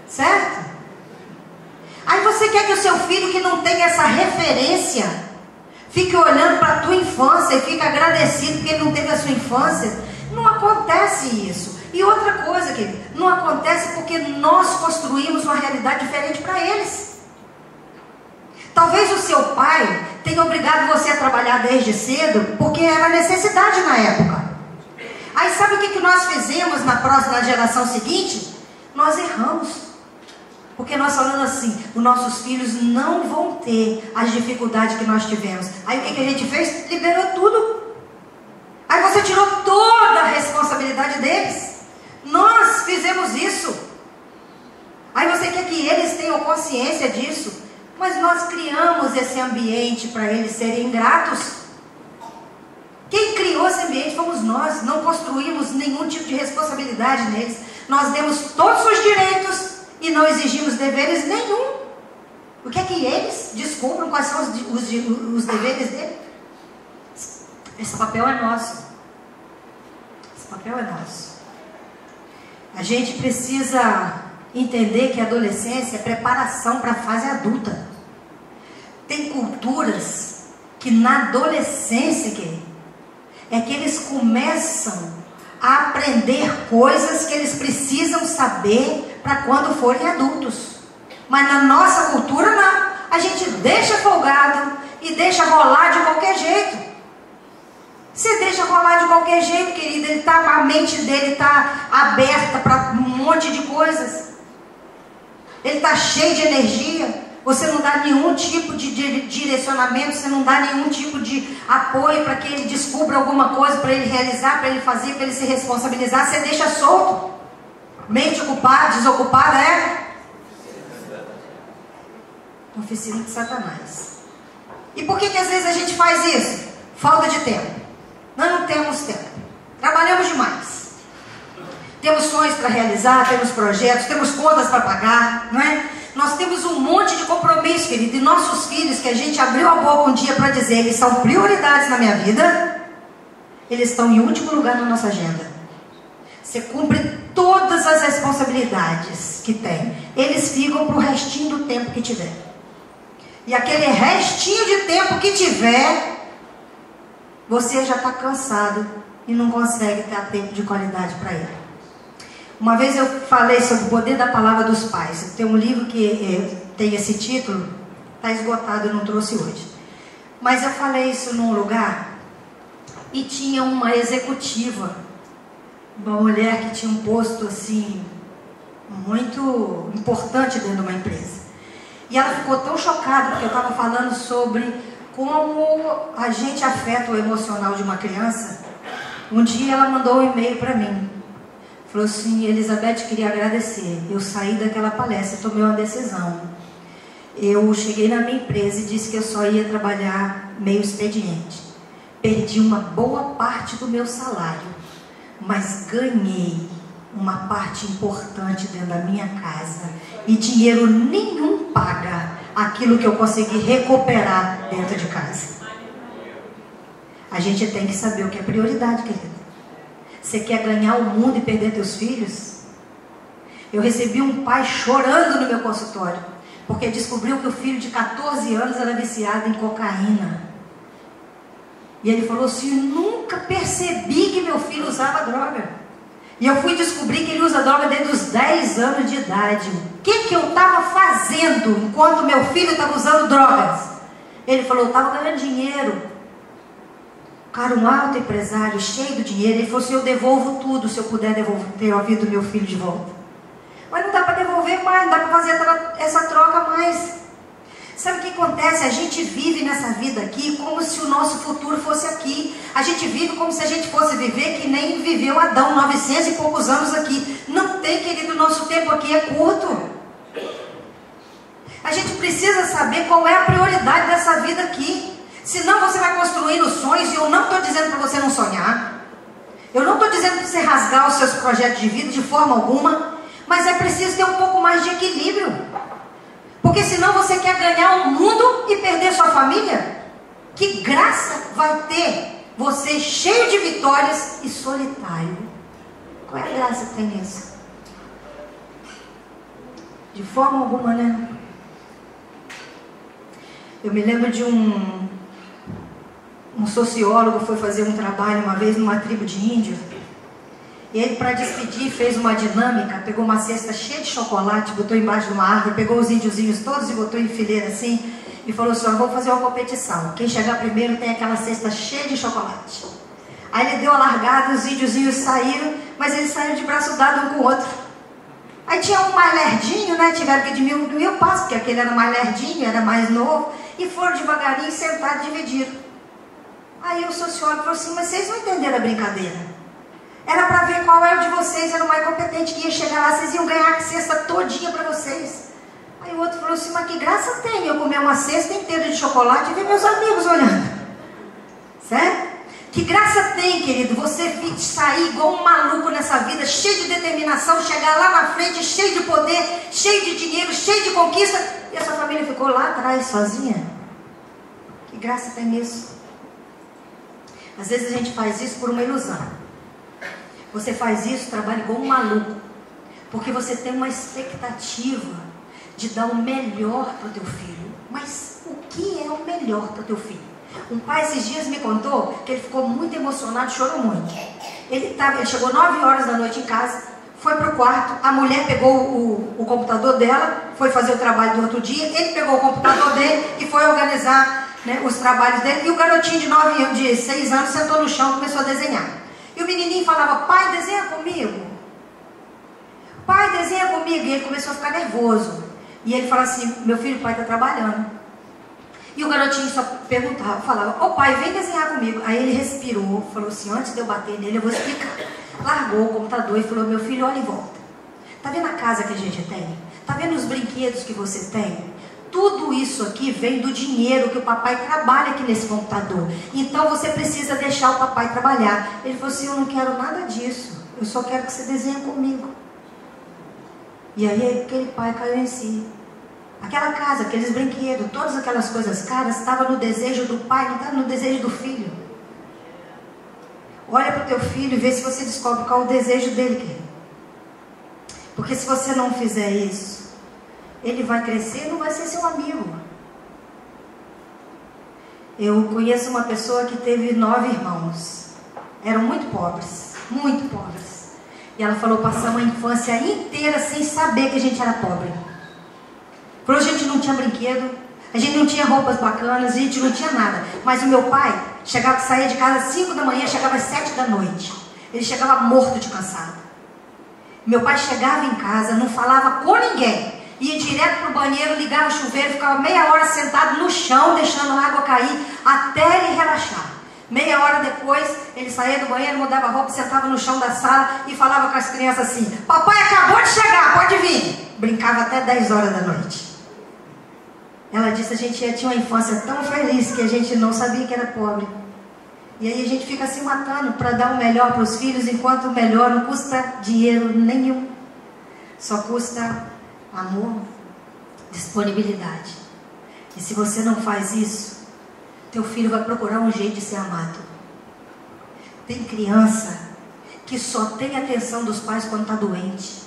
Certo? Aí você quer que o seu filho que não tem essa referência fique olhando para a tua infância e fique agradecido porque ele não teve a sua infância? Não acontece isso. E outra coisa, querido, não acontece porque nós construímos uma realidade diferente para eles. Talvez o seu pai tenha obrigado você a trabalhar desde cedo porque era necessidade na época. Aí sabe o que nós fizemos na geração seguinte? Nós erramos. Porque nós falamos assim, os nossos filhos não vão ter as dificuldades que nós tivemos. Aí o que a gente fez? Liberou tudo. Aí você tirou toda a responsabilidade deles. Nós fizemos isso. Aí você quer que eles tenham consciência disso. Mas nós criamos esse ambiente para eles serem ingratos. Quem criou esse ambiente fomos nós. Não construímos nenhum tipo de responsabilidade neles. Nós demos todos os direitos e não exigimos deveres nenhum. O que é que eles descubram quais são os deveres deles? Esse papel é nosso. Esse papel é nosso. A gente precisa entender que a adolescência é preparação para a fase adulta. Tem culturas que na adolescência, é que eles começam a aprender coisas que eles precisam saber para quando forem adultos. Mas na nossa cultura não. A gente deixa folgado e deixa rolar de qualquer jeito. Você deixa rolar de qualquer jeito, querido. A mente dele está aberta para um monte de coisas. Ele está cheio de energia. Você não dá nenhum tipo de direcionamento, você não dá nenhum tipo de apoio para que ele descubra alguma coisa, para ele realizar, para ele fazer, para ele se responsabilizar. Você deixa solto. Mente ocupada, desocupada é oficina de Satanás. E por que às vezes a gente faz isso? Falta de tempo. Nós não temos tempo. Trabalhamos demais. Temos sonhos para realizar, temos projetos, temos contas para pagar, não é? Nós temos um monte de compromisso, querido. E nossos filhos, que a gente abriu a boca um dia para dizer, eles são prioridades na minha vida, eles estão em último lugar na nossa agenda. Você cumpre todas as responsabilidades que tem. Eles ficam para o restinho do tempo que tiver. E aquele restinho de tempo que tiver, você já está cansado e não consegue ter tempo de qualidade para ele. Uma vez eu falei sobre o poder da palavra dos pais. Tem um livro que tem esse título, está esgotado, eu não trouxe hoje. Mas eu falei isso num lugar e tinha uma executiva, uma mulher que tinha um posto assim, muito importante dentro de uma empresa. E ela ficou tão chocada porque eu estava falando sobre como a gente afeta o emocional de uma criança. Um dia ela mandou um e-mail para mim. Falou assim: Elizabeth, queria agradecer. Eu saí daquela palestra, tomei uma decisão. Eu cheguei na minha empresa e disse que eu só ia trabalhar meio expediente. Perdi uma boa parte do meu salário, mas ganhei uma parte importante dentro da minha casa. E dinheiro nenhum paga aquilo que eu consegui recuperar dentro de casa. A gente tem que saber o que é prioridade, querido. Você quer ganhar o mundo e perder teus filhos? Eu recebi um pai chorando no meu consultório, porque descobriu que o filho de 14 anos era viciado em cocaína. E ele falou assim: nunca percebi que meu filho usava droga. E eu fui descobrir que ele usa droga desde os 10 anos de idade. O que eu estava fazendo enquanto meu filho estava usando drogas? Ele falou, eu estava ganhando dinheiro. Cara, um alto empresário, cheio de dinheiro. Ele falou assim, eu devolvo tudo se eu puder ter a vida do meu filho de volta. Mas não dá para devolver mais, não dá para fazer essa troca mais. Sabe o que acontece? A gente vive nessa vida aqui como se o nosso futuro fosse aqui. A gente vive como se a gente fosse viver que nem viveu Adão, 900 e poucos anos aqui. Não tem, querido, nosso tempo aqui é curto. A gente precisa saber qual é a prioridade dessa vida aqui. Senão você vai construindo sonhos, e eu não estou dizendo para você não sonhar. Eu não estou dizendo para você rasgar os seus projetos de vida de forma alguma. Mas é preciso ter um pouco mais de equilíbrio. Porque senão você quer ganhar o mundo e perder sua família. Que graça vai ter você cheio de vitórias e solitário? Qual é a graça que tem nisso? De forma alguma, né? Eu me lembro de um sociólogo foi fazer um trabalho uma vez numa tribo de índios. E ele, para despedir, fez uma dinâmica, pegou uma cesta cheia de chocolate, botou embaixo de uma árvore, pegou os índiozinhos todos e botou em fileira assim, e falou assim, vamos fazer uma competição. Quem chegar primeiro tem aquela cesta cheia de chocolate. Aí ele deu a largada, os índiozinhos saíram, mas eles saíram de braço dado um com o outro. Aí tinha um mais lerdinho, né? Tiveram que diminuir mil passos, porque aquele era mais lerdinho, era mais novo, e foram devagarinho, sentados, dividiram. Aí o sociólogo falou assim, mas vocês não entenderam a brincadeira. Era para ver qual era o de vocês, era o mais competente, que ia chegar lá, vocês iam ganhar a cesta todinha para vocês. Aí o outro falou assim, mas que graça tem eu comer uma cesta inteira de chocolate e ver meus amigos olhando. Certo? Que graça tem, querido, você sair igual um maluco nessa vida, cheio de determinação, chegar lá na frente, cheio de poder, cheio de dinheiro, cheio de conquista, e a sua família ficou lá atrás, sozinha? Que graça tem nisso? Às vezes a gente faz isso por uma ilusão. Você faz isso, trabalha igual um maluco, porque você tem uma expectativa de dar o melhor para o teu filho. Mas o que é o melhor para o teu filho? Um pai esses dias me contou que ele ficou muito emocionado, chorou muito. Ele chegou 9 horas da noite em casa, foi para o quarto, a mulher pegou o computador dela, foi fazer o trabalho do outro dia, ele pegou o computador dele e foi organizar, né, os trabalhos dele, e o garotinho de 6 anos sentou no chão e começou a desenhar. E o menininho falava, pai, desenha comigo. Pai, desenha comigo. E ele começou a ficar nervoso. E ele falou assim, meu filho, o pai está trabalhando. E o garotinho só perguntava, falava, ô pai, vem desenhar comigo. Aí ele respirou, falou assim, antes de eu bater nele, eu vou explicar. Largou o computador e falou, meu filho, olha em volta. Tá vendo a casa que a gente tem? Tá vendo os brinquedos que você tem? Tudo isso aqui vem do dinheiro que o papai trabalha aqui nesse computador. Então você precisa deixar o papai trabalhar. Ele falou assim, eu não quero nada disso. Eu só quero que você desenhe comigo. E aí aquele pai caiu em si. Aquela casa, aqueles brinquedos, todas aquelas coisas caras, estavam no desejo do pai, não estava no desejo do filho. Olha para o teu filho e vê se você descobre qual é o desejo dele, querido. Porque se você não fizer isso, ele vai crescer e não vai ser seu amigo. Eu conheço uma pessoa que teve 9 irmãos. Eram muito pobres, muito pobres. E ela falou, passamos a infância inteira sem saber que a gente era pobre. Falou, a gente não tinha brinquedo, a gente não tinha roupas bacanas, a gente não tinha nada. Mas o meu pai saía de casa às 5 da manhã, chegava às 7 da noite. Ele chegava morto de cansado. Meu pai chegava em casa, não falava com ninguém. Ia direto para o banheiro, ligava o chuveiro, ficava meia hora sentado no chão, deixando a água cair, até ele relaxar. Meia hora depois, ele saía do banheiro, mudava a roupa, sentava no chão da sala e falava com as crianças assim, papai acabou de chegar, pode vir. Brincava até 10 horas da noite. Ela disse, a gente tinha uma infância tão feliz que a gente não sabia que era pobre. E aí a gente fica se matando para dar o melhor para os filhos, enquanto o melhor não custa dinheiro nenhum. Só custa amor, disponibilidade. E se você não faz isso, teu filho vai procurar um jeito de ser amado. Tem criança que só tem atenção dos pais quando está doente.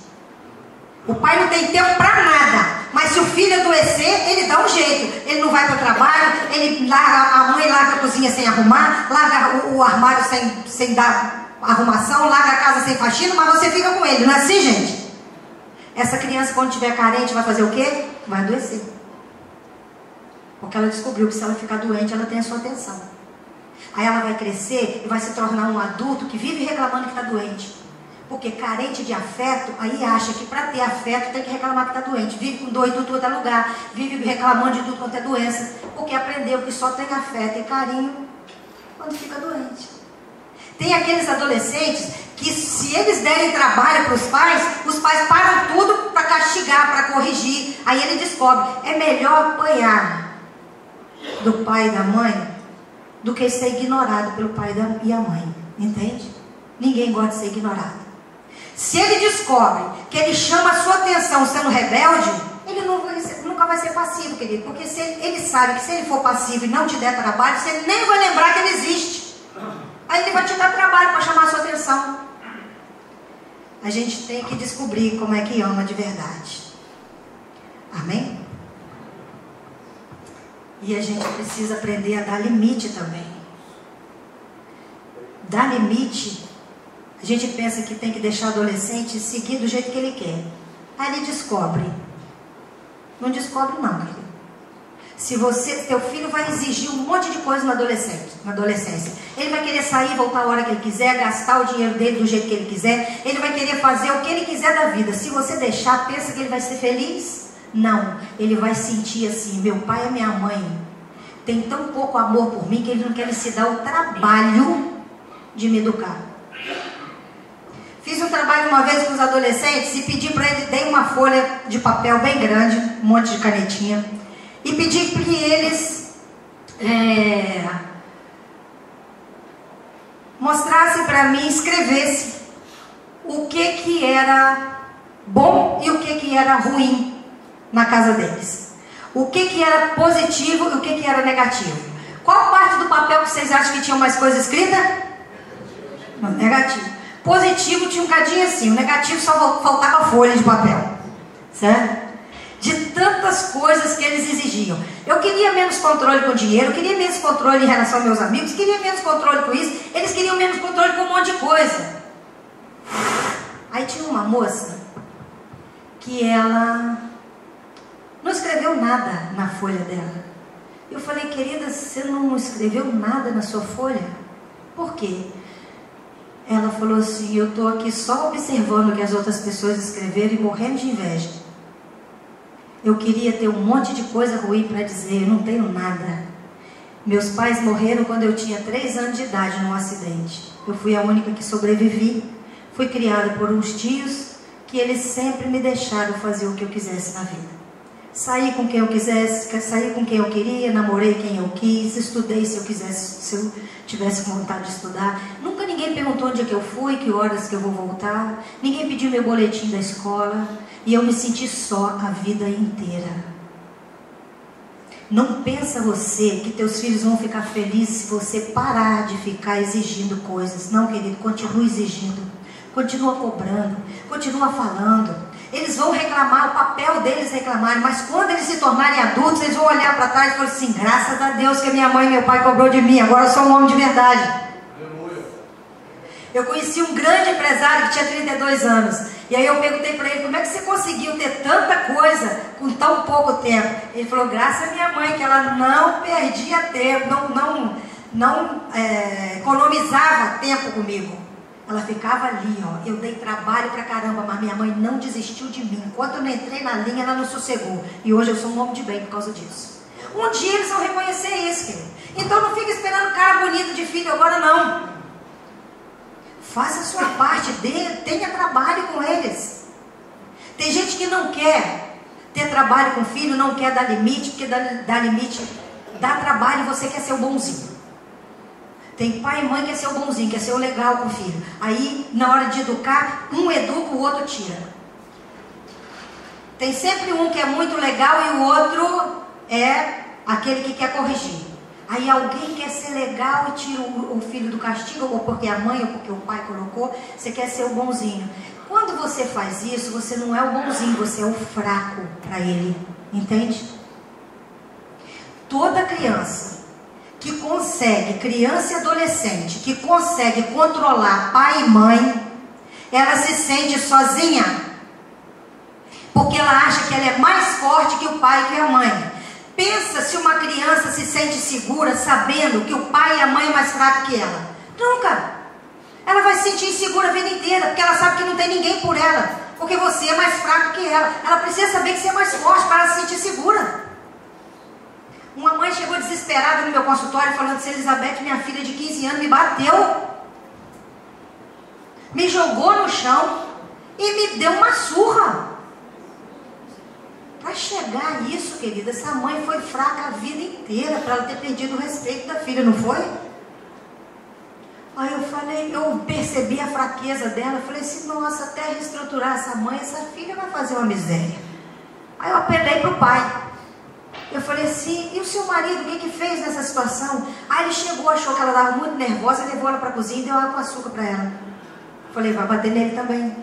O pai não tem tempo para nada, mas se o filho adoecer, ele dá um jeito. Ele não vai para o trabalho, ele larga, a mãe larga a cozinha sem arrumar, larga o armário sem dar arrumação, larga a casa sem faxina, mas você fica com ele, não é assim, gente? Essa criança, quando estiver carente, vai fazer o quê? Vai adoecer. Porque ela descobriu que se ela ficar doente, ela tem a sua atenção. Aí ela vai crescer e vai se tornar um adulto que vive reclamando que está doente. Porque carente de afeto, aí acha que para ter afeto tem que reclamar que está doente. Vive com dor em tudo quanto é lugar, vive reclamando de tudo quanto é doença. Porque aprendeu que só tem afeto e carinho quando fica doente. Tem aqueles adolescentes que, se eles derem trabalho para os pais param tudo para castigar, para corrigir. Aí ele descobre, é melhor apanhar do pai e da mãe do que ser ignorado pelo pai e a mãe. Entende? Ninguém gosta de ser ignorado. Se ele descobre que ele chama a sua atenção sendo rebelde, ele nunca vai ser passivo, querido. Porque se ele sabe que se ele for passivo e não te der trabalho, você nem vai lembrar que ele existe. Aí ele vai te dar trabalho para chamar a sua atenção. A gente tem que descobrir como é que ama de verdade. Amém? E a gente precisa aprender a dar limite também. Dar limite, a gente pensa que tem que deixar o adolescente seguir do jeito que ele quer. Aí ele descobre. Não descobre não, querido. Se teu filho vai exigir um monte de coisa na adolescência. Ele vai querer sair, voltar a hora que ele quiser, gastar o dinheiro dele do jeito que ele quiser. Ele vai querer fazer o que ele quiser da vida. Se você deixar, pensa que ele vai ser feliz? Não. Ele vai sentir assim, meu pai e minha mãe tem tão pouco amor por mim que eles não querem se dar o trabalho de me educar. Fiz um trabalho uma vez com os adolescentes e pedi para eles, dei uma folha de papel bem grande, um monte de canetinha, e pedi para que eles mostrassem para mim, escrevessem o que era bom e o que era ruim na casa deles. O que era positivo e o que era negativo. Qual parte do papel que vocês acham que tinha mais coisa escrita? Não, negativo. Positivo tinha um cadinho assim, o negativo só faltava folha de papel. Certo? De tantas coisas que eles exigiam. Eu queria menos controle com dinheiro, eu queria menos controle em relação aos meus amigos, queria menos controle com isso, eles queriam menos controle com um monte de coisa. Aí tinha uma moça que ela não escreveu nada na folha dela. Eu falei, querida, você não escreveu nada na sua folha? Por quê? Ela falou assim, eu estou aqui só observando o que as outras pessoas escreveram e morrendo de inveja. Eu queria ter um monte de coisa ruim para dizer, eu não tenho nada. Meus pais morreram quando eu tinha 3 anos de idade num acidente. Eu fui a única que sobrevivi. Fui criada por uns tios que eles sempre me deixaram fazer o que eu quisesse na vida. Saí com quem eu quisesse, saí com quem eu queria, namorei quem eu quis, estudei se eu quisesse, se eu tivesse vontade de estudar. Nunca ninguém perguntou onde é que eu fui, que horas que eu vou voltar. Ninguém pediu meu boletim da escola. E eu me senti só a vida inteira. Não pensa você que teus filhos vão ficar felizes se você parar de ficar exigindo coisas. Não, querido, continua exigindo. Continua cobrando. Continua falando. Eles vão reclamar, o papel deles reclamarem, mas quando eles se tornarem adultos, eles vão olhar para trás e falar assim, graças a Deus que minha mãe e meu pai cobrou de mim, agora eu sou um homem de verdade. Eu conheci um grande empresário que tinha 32 anos, e aí eu perguntei para ele, como é que você conseguiu ter tanta coisa com tão pouco tempo? Ele falou, graças à minha mãe, que ela não perdia tempo, não economizava tempo comigo. Ela ficava ali, ó. Eu dei trabalho pra caramba, mas minha mãe não desistiu de mim. Enquanto eu não entrei na linha, ela não sossegou. E hoje eu sou um homem de bem por causa disso. Um dia eles vão reconhecer isso, querido. Então não fica esperando cara bonito de filho agora, não. Faça a sua parte, tenha trabalho com eles. Tem gente que não quer ter trabalho com filho, não quer dar limite, porque dar limite dá trabalho e você quer ser o bonzinho. Tem pai e mãe que quer ser o bonzinho, quer ser o legal com o filho. Aí, na hora de educar, um educa, o outro tira. Tem sempre um que é muito legal e o outro é aquele que quer corrigir. Aí alguém quer ser legal e tira o filho do castigo, ou porque a mãe, ou porque o pai colocou, você quer ser o bonzinho. Quando você faz isso, você não é o bonzinho, você é o fraco para ele. Entende? Toda criança que consegue, criança e adolescente, que consegue controlar pai e mãe, ela se sente sozinha. Porque ela acha que ela é mais forte que o pai e que a mãe. Pensa se uma criança se sente segura sabendo que o pai e a mãe é mais fraco que ela. Nunca. Ela vai se sentir insegura a vida inteira, porque ela sabe que não tem ninguém por ela, porque você é mais fraco que ela. Ela precisa saber que você é mais forte para ela se sentir segura. Uma mãe chegou desesperada no meu consultório falando assim: Elizabeth, minha filha de 15 anos me bateu, me jogou no chão e me deu uma surra. Para chegar a isso, querida, essa mãe foi fraca a vida inteira para ela ter perdido o respeito da filha, não foi? Aí eu percebi a fraqueza dela, falei assim: nossa, até reestruturar essa mãe, essa filha vai fazer uma miséria. Aí eu apelei para o pai. Eu falei assim: e o seu marido, o que fez nessa situação? Aí ele chegou, achou que ela estava muito nervosa, levou ela para a cozinha e deu água com açúcar para ela. Falei: vai bater nele também.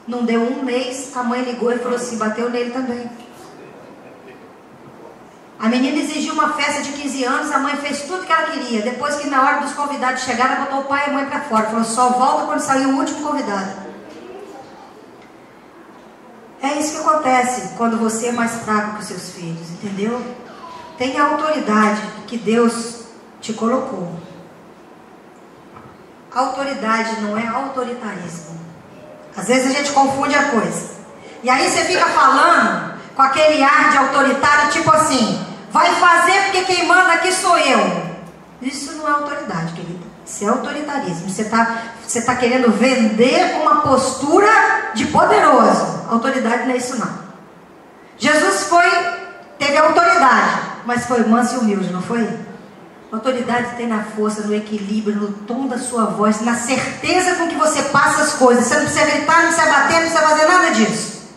Não deu um mês, a mãe ligou e falou assim: bateu nele também. A menina exigiu uma festa de 15 anos, a mãe fez tudo que ela queria. Depois que na hora dos convidados chegaram, ela botou o pai e a mãe para fora. Falou: só volta quando sair o último convidado. É isso que acontece quando você é mais fraco que os seus filhos, entendeu? Tenha a autoridade que Deus te colocou. Autoridade não é autoritarismo. Às vezes a gente confunde a coisa. E aí você fica falando com aquele ar de autoritário, tipo assim: vai fazer porque quem manda aqui sou eu. Isso não é autoridade, querida. Isso é autoritarismo. Você tá querendo vender uma postura de poderoso. Autoridade não é isso, não. Jesus teve autoridade, mas foi manso e humilde, não foi? Autoridade tem na força, no equilíbrio, no tom da sua voz, na certeza com que você passa as coisas. Você não precisa gritar, não precisa bater, não precisa fazer nada disso.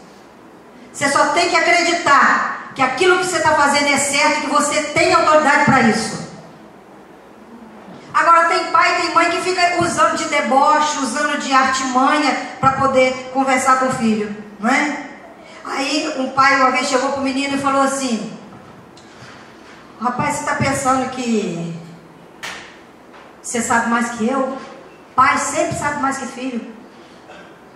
Você só tem que acreditar que aquilo que você está fazendo é certo, que você tem autoridade para isso. Agora tem pai e tem mãe que fica usando de deboche, usando de artimanha para poder conversar com o filho, não é? Aí um pai uma vez chegou para o menino e falou assim: rapaz, você está pensando que você sabe mais que eu? Pai sempre sabe mais que filho.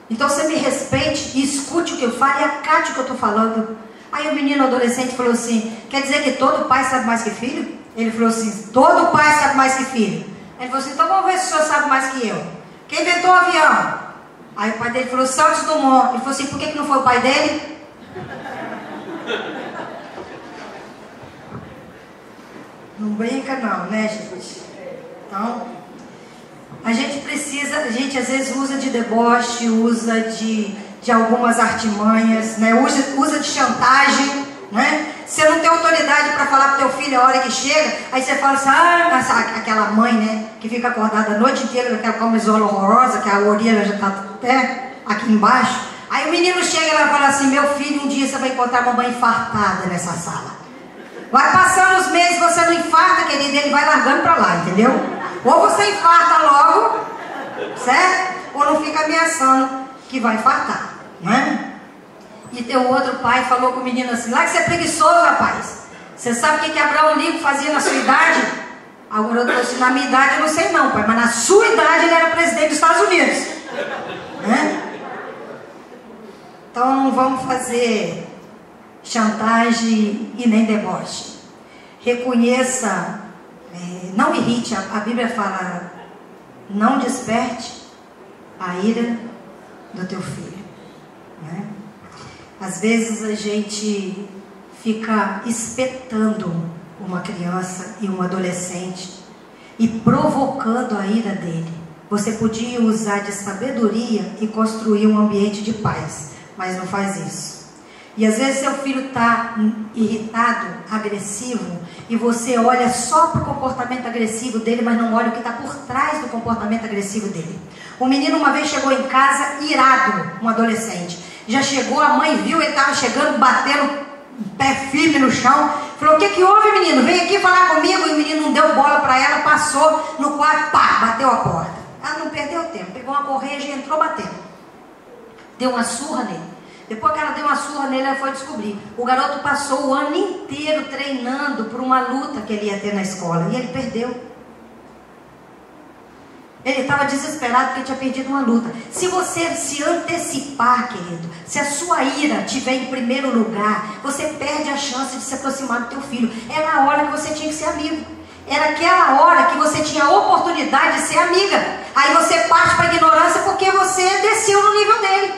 Então você me respeite e escute o que eu falo e acate o que eu estou falando. Aí o menino adolescente falou assim: quer dizer que todo pai sabe mais que filho? Ele falou assim: todo pai sabe mais que filho. Ele falou assim: então vamos ver se o senhor sabe mais que eu. Quem inventou o avião? Aí o pai dele falou: Santos Dumont. Ele falou assim: por que não foi o pai dele? Não brinca não, né, gente? Então, a gente às vezes usa de deboche, usa de algumas artimanhas, né? Usa de chantagem, né? Você não tem autoridade para falar pro teu filho a hora que chega, aí você fala assim: aquela mãe, né, que fica acordada a noite inteira com aquela camisola horrorosa, que a orelha já está até aqui embaixo. Aí o menino chega e ela fala assim: meu filho, um dia você vai encontrar a mamãe infartada nessa sala. Vai passando os meses, você não infarta, querido, ele vai largando para lá, entendeu? Ou você infarta logo, certo? Ou não fica ameaçando que vai infartar, né? E teu outro pai falou com o menino assim: lá que você é preguiçoso, rapaz. Você sabe o que Abraão Lincoln fazia na sua idade? A garota falou assim: na minha idade eu não sei não, pai, mas na sua idade ele era presidente dos Estados Unidos, né? Então não vamos fazer chantagem e nem deboche. Reconheça, não irrite. A Bíblia fala: não desperte a ira do teu filho, né? Às vezes a gente fica espetando uma criança e um adolescente e provocando a ira dele. Você podia usar de sabedoria e construir um ambiente de paz, mas não faz isso. E às vezes seu filho está irritado, agressivo, e você olha só para o comportamento agressivo dele, mas não olha o que está por trás do comportamento agressivo dele. Um menino uma vez chegou em casa irado, um adolescente. Já chegou, a mãe viu, ele estava chegando, batendo pé firme no chão. Falou: o que houve, menino? Vem aqui falar comigo. E o menino não deu bola para ela, passou no quarto, pá, bateu a porta. Ela não perdeu tempo, pegou uma correia e entrou batendo. Deu uma surra nele. Depois que ela deu uma surra nele, ela foi descobrir. O garoto passou o ano inteiro treinando por uma luta que ele ia ter na escola. E ele perdeu. Ele estava desesperado porque tinha perdido uma luta. Se você se antecipar, querido, se a sua ira estiver em primeiro lugar, você perde a chance de se aproximar do teu filho. Era a hora que você tinha que ser amigo. Era aquela hora que você tinha a oportunidade de ser amiga. Aí você parte para a ignorância porque você desceu no nível dele.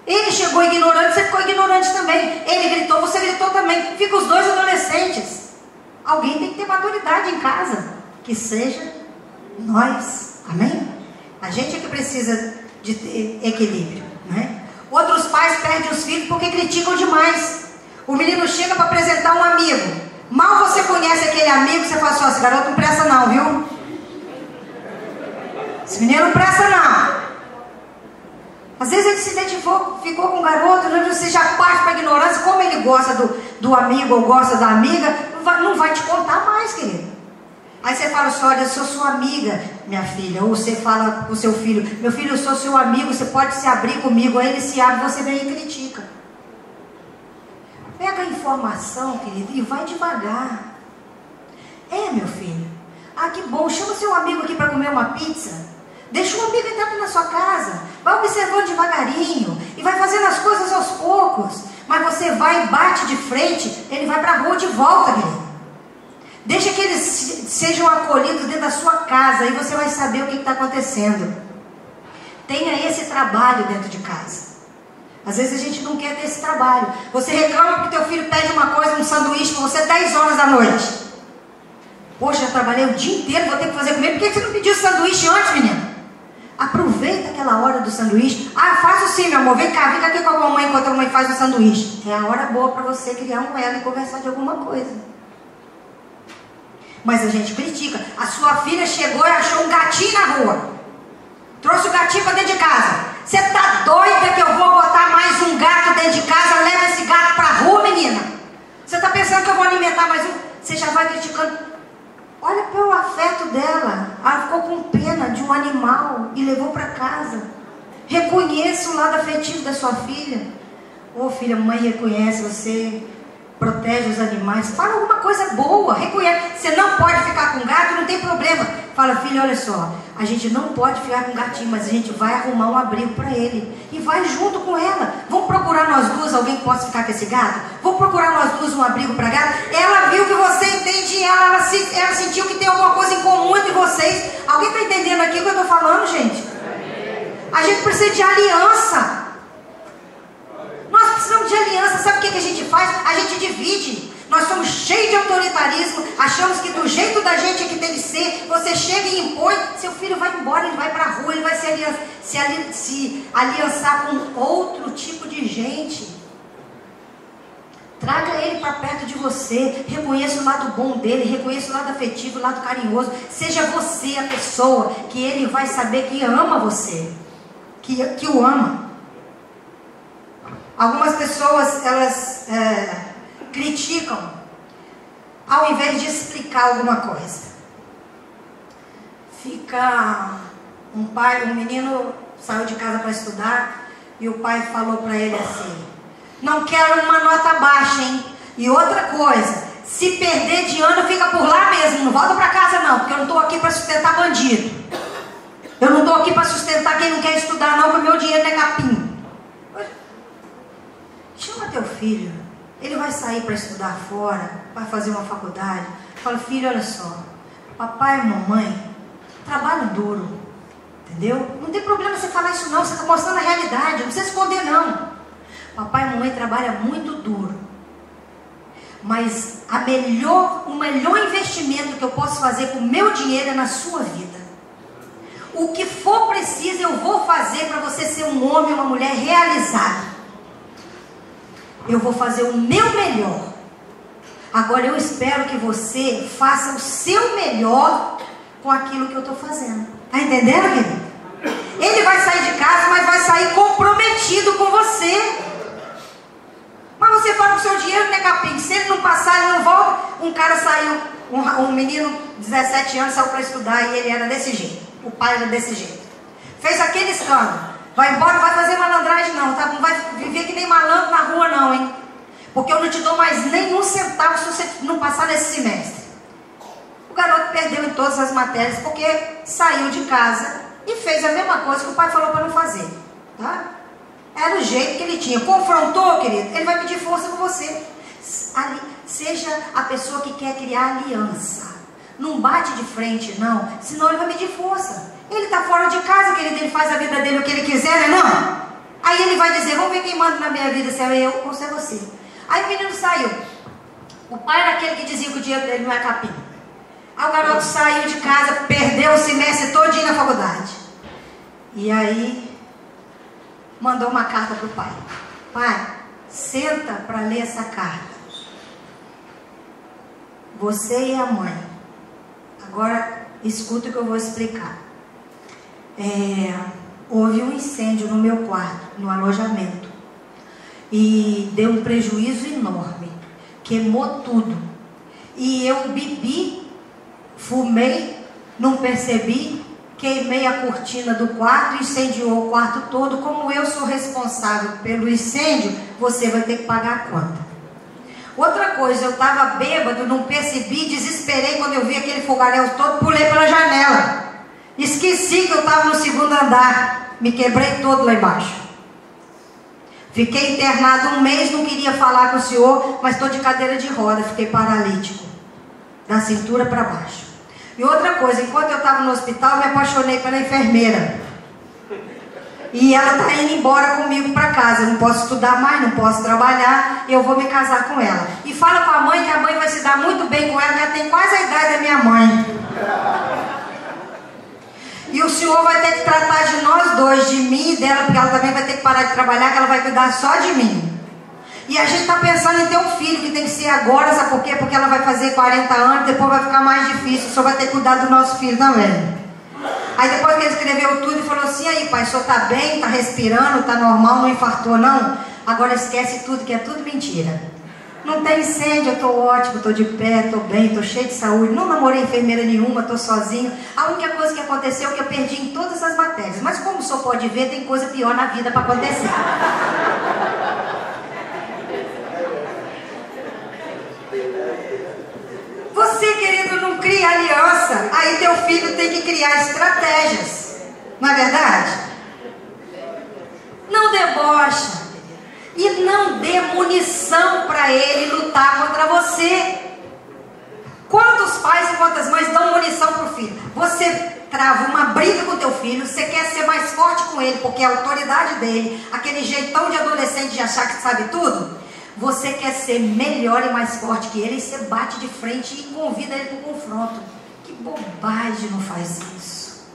Ele chegou ignorante, você ficou ignorante também. Ele gritou, você gritou também. Fica os dois adolescentes. Alguém tem que ter maturidade em casa. Que seja nós. Amém? A gente é que precisa de ter equilíbrio, né? Outros pais perdem os filhos porque criticam demais. O menino chega para apresentar um amigo. Mal você conhece aquele amigo, você fala assim, esse garoto não presta não, viu? Esse menino não presta não. Às vezes ele se identificou, ficou com o garoto, você já parte para a ignorância, como ele gosta do amigo ou gosta da amiga, não vai te contar mais, querido. Aí você fala assim, olha, eu sou sua amiga, minha filha. Ou você fala para o seu filho, meu filho, eu sou seu amigo, você pode se abrir comigo. Aí ele se abre, você vem e critica. Pega a informação, querido, e vai devagar. Meu filho, que bom, chama seu amigo aqui para comer uma pizza. Deixa o amigo entrar na sua casa. Vai observando devagarinho e vai fazendo as coisas aos poucos. Mas você vai e bate de frente, ele vai para a rua de volta, querido. Deixa que eles sejam acolhidos dentro da sua casa. Aí você vai saber o que está acontecendo. Tenha esse trabalho dentro de casa. Às vezes a gente não quer ter esse trabalho. Você reclama porque teu filho pede uma coisa, um sanduíche para você 10 horas da noite. Poxa, eu trabalhei o dia inteiro, vou ter que fazer comigo. Por que você não pediu sanduíche antes, menino? Aproveita aquela hora do sanduíche. Faz sim, meu amor. Vem cá aqui com a mamãe enquanto a mamãe faz o sanduíche. É a hora boa para você criar um elo e conversar de alguma coisa. Mas a gente critica. A sua filha chegou e achou um gatinho na rua. Trouxe o gatinho para dentro de casa. Você tá doida que eu vou botar mais um gato dentro de casa? Leva esse gato para a rua, menina. Você tá pensando que eu vou alimentar mais um? Você já vai criticando. Olha pelo afeto dela. Ela ficou com pena de um animal e levou para casa. Reconheça o lado afetivo da sua filha. Filha, mãe reconhece você. Protege os animais. Fala alguma coisa boa. Reconhece. Você não pode ficar com gato, não tem problema. Fala, filha, olha só. A gente não pode ficar com gatinho, mas a gente vai arrumar um abrigo para ele. E vai junto com ela. Vamos procurar nós duas alguém que possa ficar com esse gato? Vamos procurar nós duas um abrigo para gato? Ela viu que você entende ela. Ela sentiu que tem alguma coisa em comum entre vocês. Alguém está entendendo aqui o que eu estou falando, gente? A gente precisa de aliança. Nós precisamos de aliança. Sabe o que a gente faz? A gente divide. Nós somos cheios de autoritarismo. Achamos que do jeito da gente é que tem que ser. Você chega e impõe. Seu filho vai embora, ele vai para a rua. Ele vai se aliançar com outro tipo de gente. Traga ele para perto de você. Reconheça o lado bom dele. Reconheça o lado afetivo, o lado carinhoso. Seja você a pessoa que ele vai saber que ama você. Que o ama. Algumas pessoas, elas criticam ao invés de explicar alguma coisa. Fica um menino saiu de casa para estudar e o pai falou para ele assim: não quero uma nota baixa, hein? E outra coisa, se perder de ano fica por lá mesmo, não volta para casa não, porque eu não estou aqui para sustentar bandido. Eu não estou aqui para sustentar quem não quer estudar não, porque meu dinheiro não é capim. Chama teu filho, ele vai sair para estudar fora, vai fazer uma faculdade. Fala, filho, olha só, papai e mamãe trabalham duro, entendeu? Não tem problema você falar isso não, você está mostrando a realidade, não precisa esconder não. Papai e mamãe trabalham muito duro, mas o melhor investimento que eu posso fazer com o meu dinheiro é na sua vida. O que for preciso eu vou fazer para você ser um homem e uma mulher realizado. Eu vou fazer o meu melhor. Agora eu espero que você faça o seu melhor com aquilo que eu estou fazendo. Está entendendo, querido? Ele vai sair de casa, mas vai sair comprometido com você. Mas você fala que o seu dinheiro não é capim. Se ele não passar, ele não volta. Um cara saiu, um menino de 17 anos saiu para estudar e ele era desse jeito. O pai era desse jeito. Fez aquele escândalo. Vai embora, não vai fazer malandragem não, tá? Não vai viver que nem malandro na rua não, hein? Porque eu não te dou mais nenhum centavo se você não passar nesse semestre. O garoto perdeu em todas as matérias porque saiu de casa e fez a mesma coisa que o pai falou para não fazer. Tá? Era o jeito que ele tinha. Confrontou, querido, ele vai pedir força com você. Seja a pessoa que quer criar aliança. Não bate de frente, não, senão ele vai medir força. Ele está fora de casa, querido, ele faz a vida dele o que ele quiser, né, não? Aí ele vai dizer, vamos ver quem manda na minha vida, se é eu ou se é você. Aí o menino saiu. O pai era aquele que dizia que o dinheiro dele não é capim. Aí o garoto saiu de casa, perdeu o semestre todinho na faculdade. E aí, mandou uma carta para o pai. Pai, senta para ler essa carta. Você e a mãe. Agora, escuta o que eu vou explicar. Houve um incêndio no meu quarto, no alojamento. E deu um prejuízo enorme. Queimou tudo. E eu bebi, fumei, não percebi, queimei a cortina do quarto, incendiou o quarto todo. Como eu sou responsável pelo incêndio, você vai ter que pagar a conta. Outra coisa, eu estava bêbado, não percebi, desesperei quando eu vi aquele fogaréu todo, pulei pela janela. Esqueci que eu estava no segundo andar, me quebrei todo lá embaixo. Fiquei internado 1 mês, não queria falar com o senhor, mas estou de cadeira de roda, fiquei paralítico, da cintura para baixo. E outra coisa, enquanto eu estava no hospital, me apaixonei pela enfermeira. E ela está indo embora comigo para casa. Eu não posso estudar mais, não posso trabalhar. Eu vou me casar com ela. E fala com a mãe que a mãe vai se dar muito bem com ela, que ela tem quase a idade da minha mãe. E o senhor vai ter que tratar de nós dois, de mim e dela, porque ela também vai ter que parar de trabalhar, que ela vai cuidar só de mim. E a gente está pensando em ter um filho, que tem que ser agora, sabe por quê? Porque ela vai fazer 40 anos, depois vai ficar mais difícil. O senhor vai ter que cuidar do nosso filho também. Aí depois que ele escreveu tudo, ele falou assim, aí pai, o senhor está bem, está respirando, está normal, não infartou não? Agora esquece tudo, que é tudo mentira. Não tem incêndio, eu estou ótimo, estou de pé, estou bem, estou cheio de saúde, não namorei enfermeira nenhuma, estou sozinho. A única coisa que aconteceu é que eu perdi em todas as matérias. Mas como o senhor pode ver, tem coisa pior na vida para acontecer. Você, querido, não cria aliança, aí teu filho tem que criar estratégias, não é verdade? Não debocha e não dê munição para ele lutar contra você. Quantos pais e quantas mães dão munição para o filho? Você trava uma briga com teu filho, você quer ser mais forte com ele, porque a autoridade dele, aquele jeitão de adolescente de achar que sabe tudo, você quer ser melhor e mais forte que ele, e você bate de frente e convida ele para o confronto. Que bobagem, não faz isso.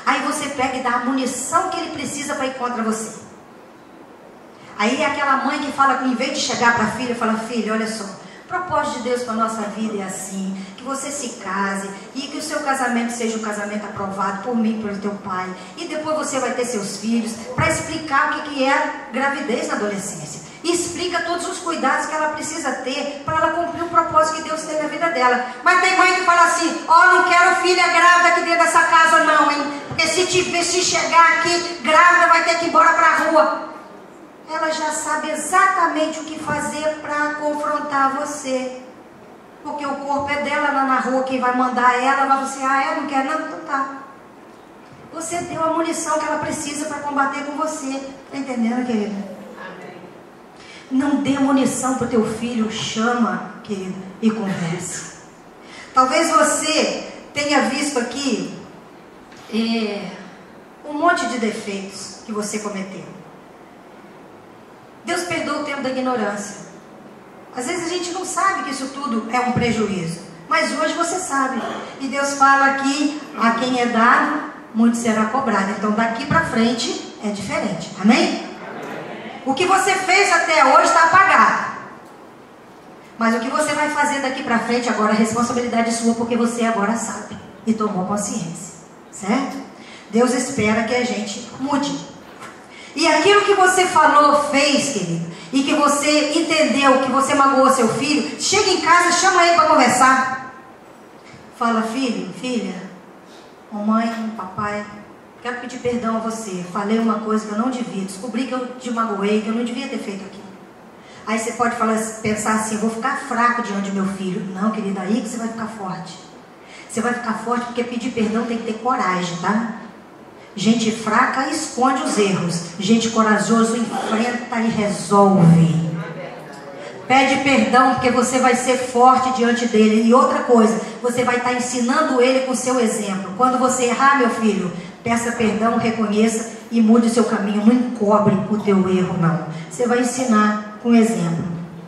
Aí você pega e dá a munição que ele precisa para ir contra você. Aí é aquela mãe que fala que em vez de chegar para a filha, fala, filha, olha só, o propósito de Deus para a nossa vida é assim, que você se case e que o seu casamento seja um casamento aprovado por mim, pelo teu pai, e depois você vai ter seus filhos, para explicar o que é a gravidez na adolescência. E explica todos os cuidados que ela precisa ter para ela cumprir o propósito que Deus tem na vida dela. Mas tem mãe que fala assim, não quero filha grávida aqui dentro dessa casa não, hein? Porque se chegar aqui grávida vai ter que ir embora para a rua. Ela já sabe exatamente o que fazer para confrontar você. Porque o corpo é dela lá na rua, quem vai mandar ela, vai você, não quer não? Então tá. Você deu a munição que ela precisa para combater com você. Está entendendo, querida? Não dê munição para o teu filho, chama, querido, e conversa. Talvez você tenha visto aqui um monte de defeitos que você cometeu. Deus perdoa o tempo da ignorância. Às vezes a gente não sabe que isso tudo é um prejuízo, mas hoje você sabe. E Deus fala aqui, a quem é dado, muito será cobrado. Então daqui para frente é diferente, amém? O que você fez até hoje está apagado. Mas o que você vai fazer daqui para frente agora é responsabilidade sua, porque você agora sabe e tomou consciência, certo? Deus espera que a gente mude. E aquilo que você falou, fez, querido, e que você entendeu, que você magoou seu filho, chega em casa, chama ele para conversar. Fala, filho, filha, mamãe, papai, quero pedir perdão a você, falei uma coisa que eu não devia, descobri que eu te magoei, que eu não devia ter feito aquilo. Aí você pode pensar assim, vou ficar fraco diante do meu filho. Não, querida, aí que você vai ficar forte. Você vai ficar forte, porque pedir perdão tem que ter coragem, tá? Gente fraca esconde os erros. Gente corajosa enfrenta e resolve. Pede perdão, porque você vai ser forte diante dele. E outra coisa, você vai estar ensinando ele com o seu exemplo. Quando você errar, meu filho, peça perdão, reconheça e mude o seu caminho. Não encobre o teu erro, não. Você vai ensinar com exemplo,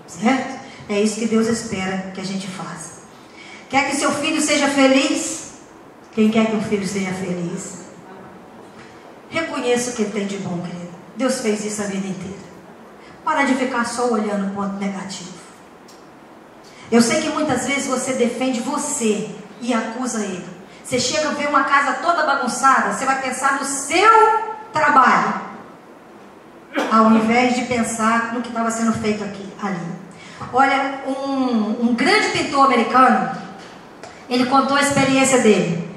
certo? É isso que Deus espera que a gente faça. Quer que seu filho seja feliz? Quem quer que um filho seja feliz? Reconheça o que ele tem de bom, querido. Deus fez isso a vida inteira. Para de ficar só olhando o ponto negativo. Eu sei que muitas vezes você defende você e acusa ele. Você chega a ver uma casa toda bagunçada, você vai pensar no seu trabalho, ao invés de pensar no que estava sendo feito ali. Olha, um grande pintor americano, ele contou a experiência dele.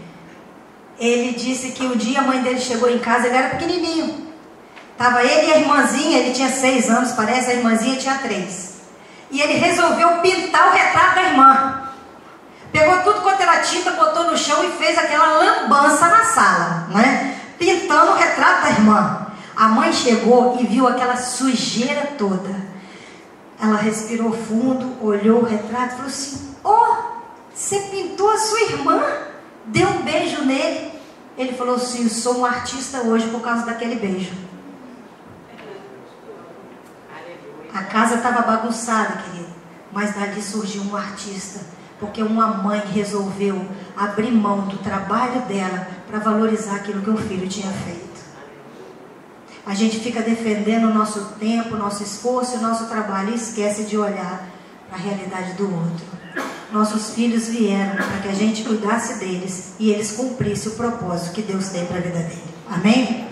Ele disse que o dia a mãe dele chegou em casa, ele era pequenininho. Estava ele e a irmãzinha, ele tinha 6 anos, parece, a irmãzinha tinha 3. E ele resolveu pintar o retrato da irmã. Pegou tudo quanto era tinta, botou no chão e fez aquela lambança na sala, né? Pintando o retrato da irmã. A mãe chegou e viu aquela sujeira toda. Ela respirou fundo, olhou o retrato e falou assim: "Oh, você pintou a sua irmã?" Deu um beijo nele. Ele falou assim: "Eu sou um artista hoje por causa daquele beijo." A casa estava bagunçada, querido, mas dali surgiu um artista, porque uma mãe resolveu abrir mão do trabalho dela para valorizar aquilo que o filho tinha feito. A gente fica defendendo o nosso tempo, o nosso esforço, o nosso trabalho e esquece de olhar para a realidade do outro. Nossos filhos vieram para que a gente cuidasse deles e eles cumprissem o propósito que Deus tem para a vida dele. Amém?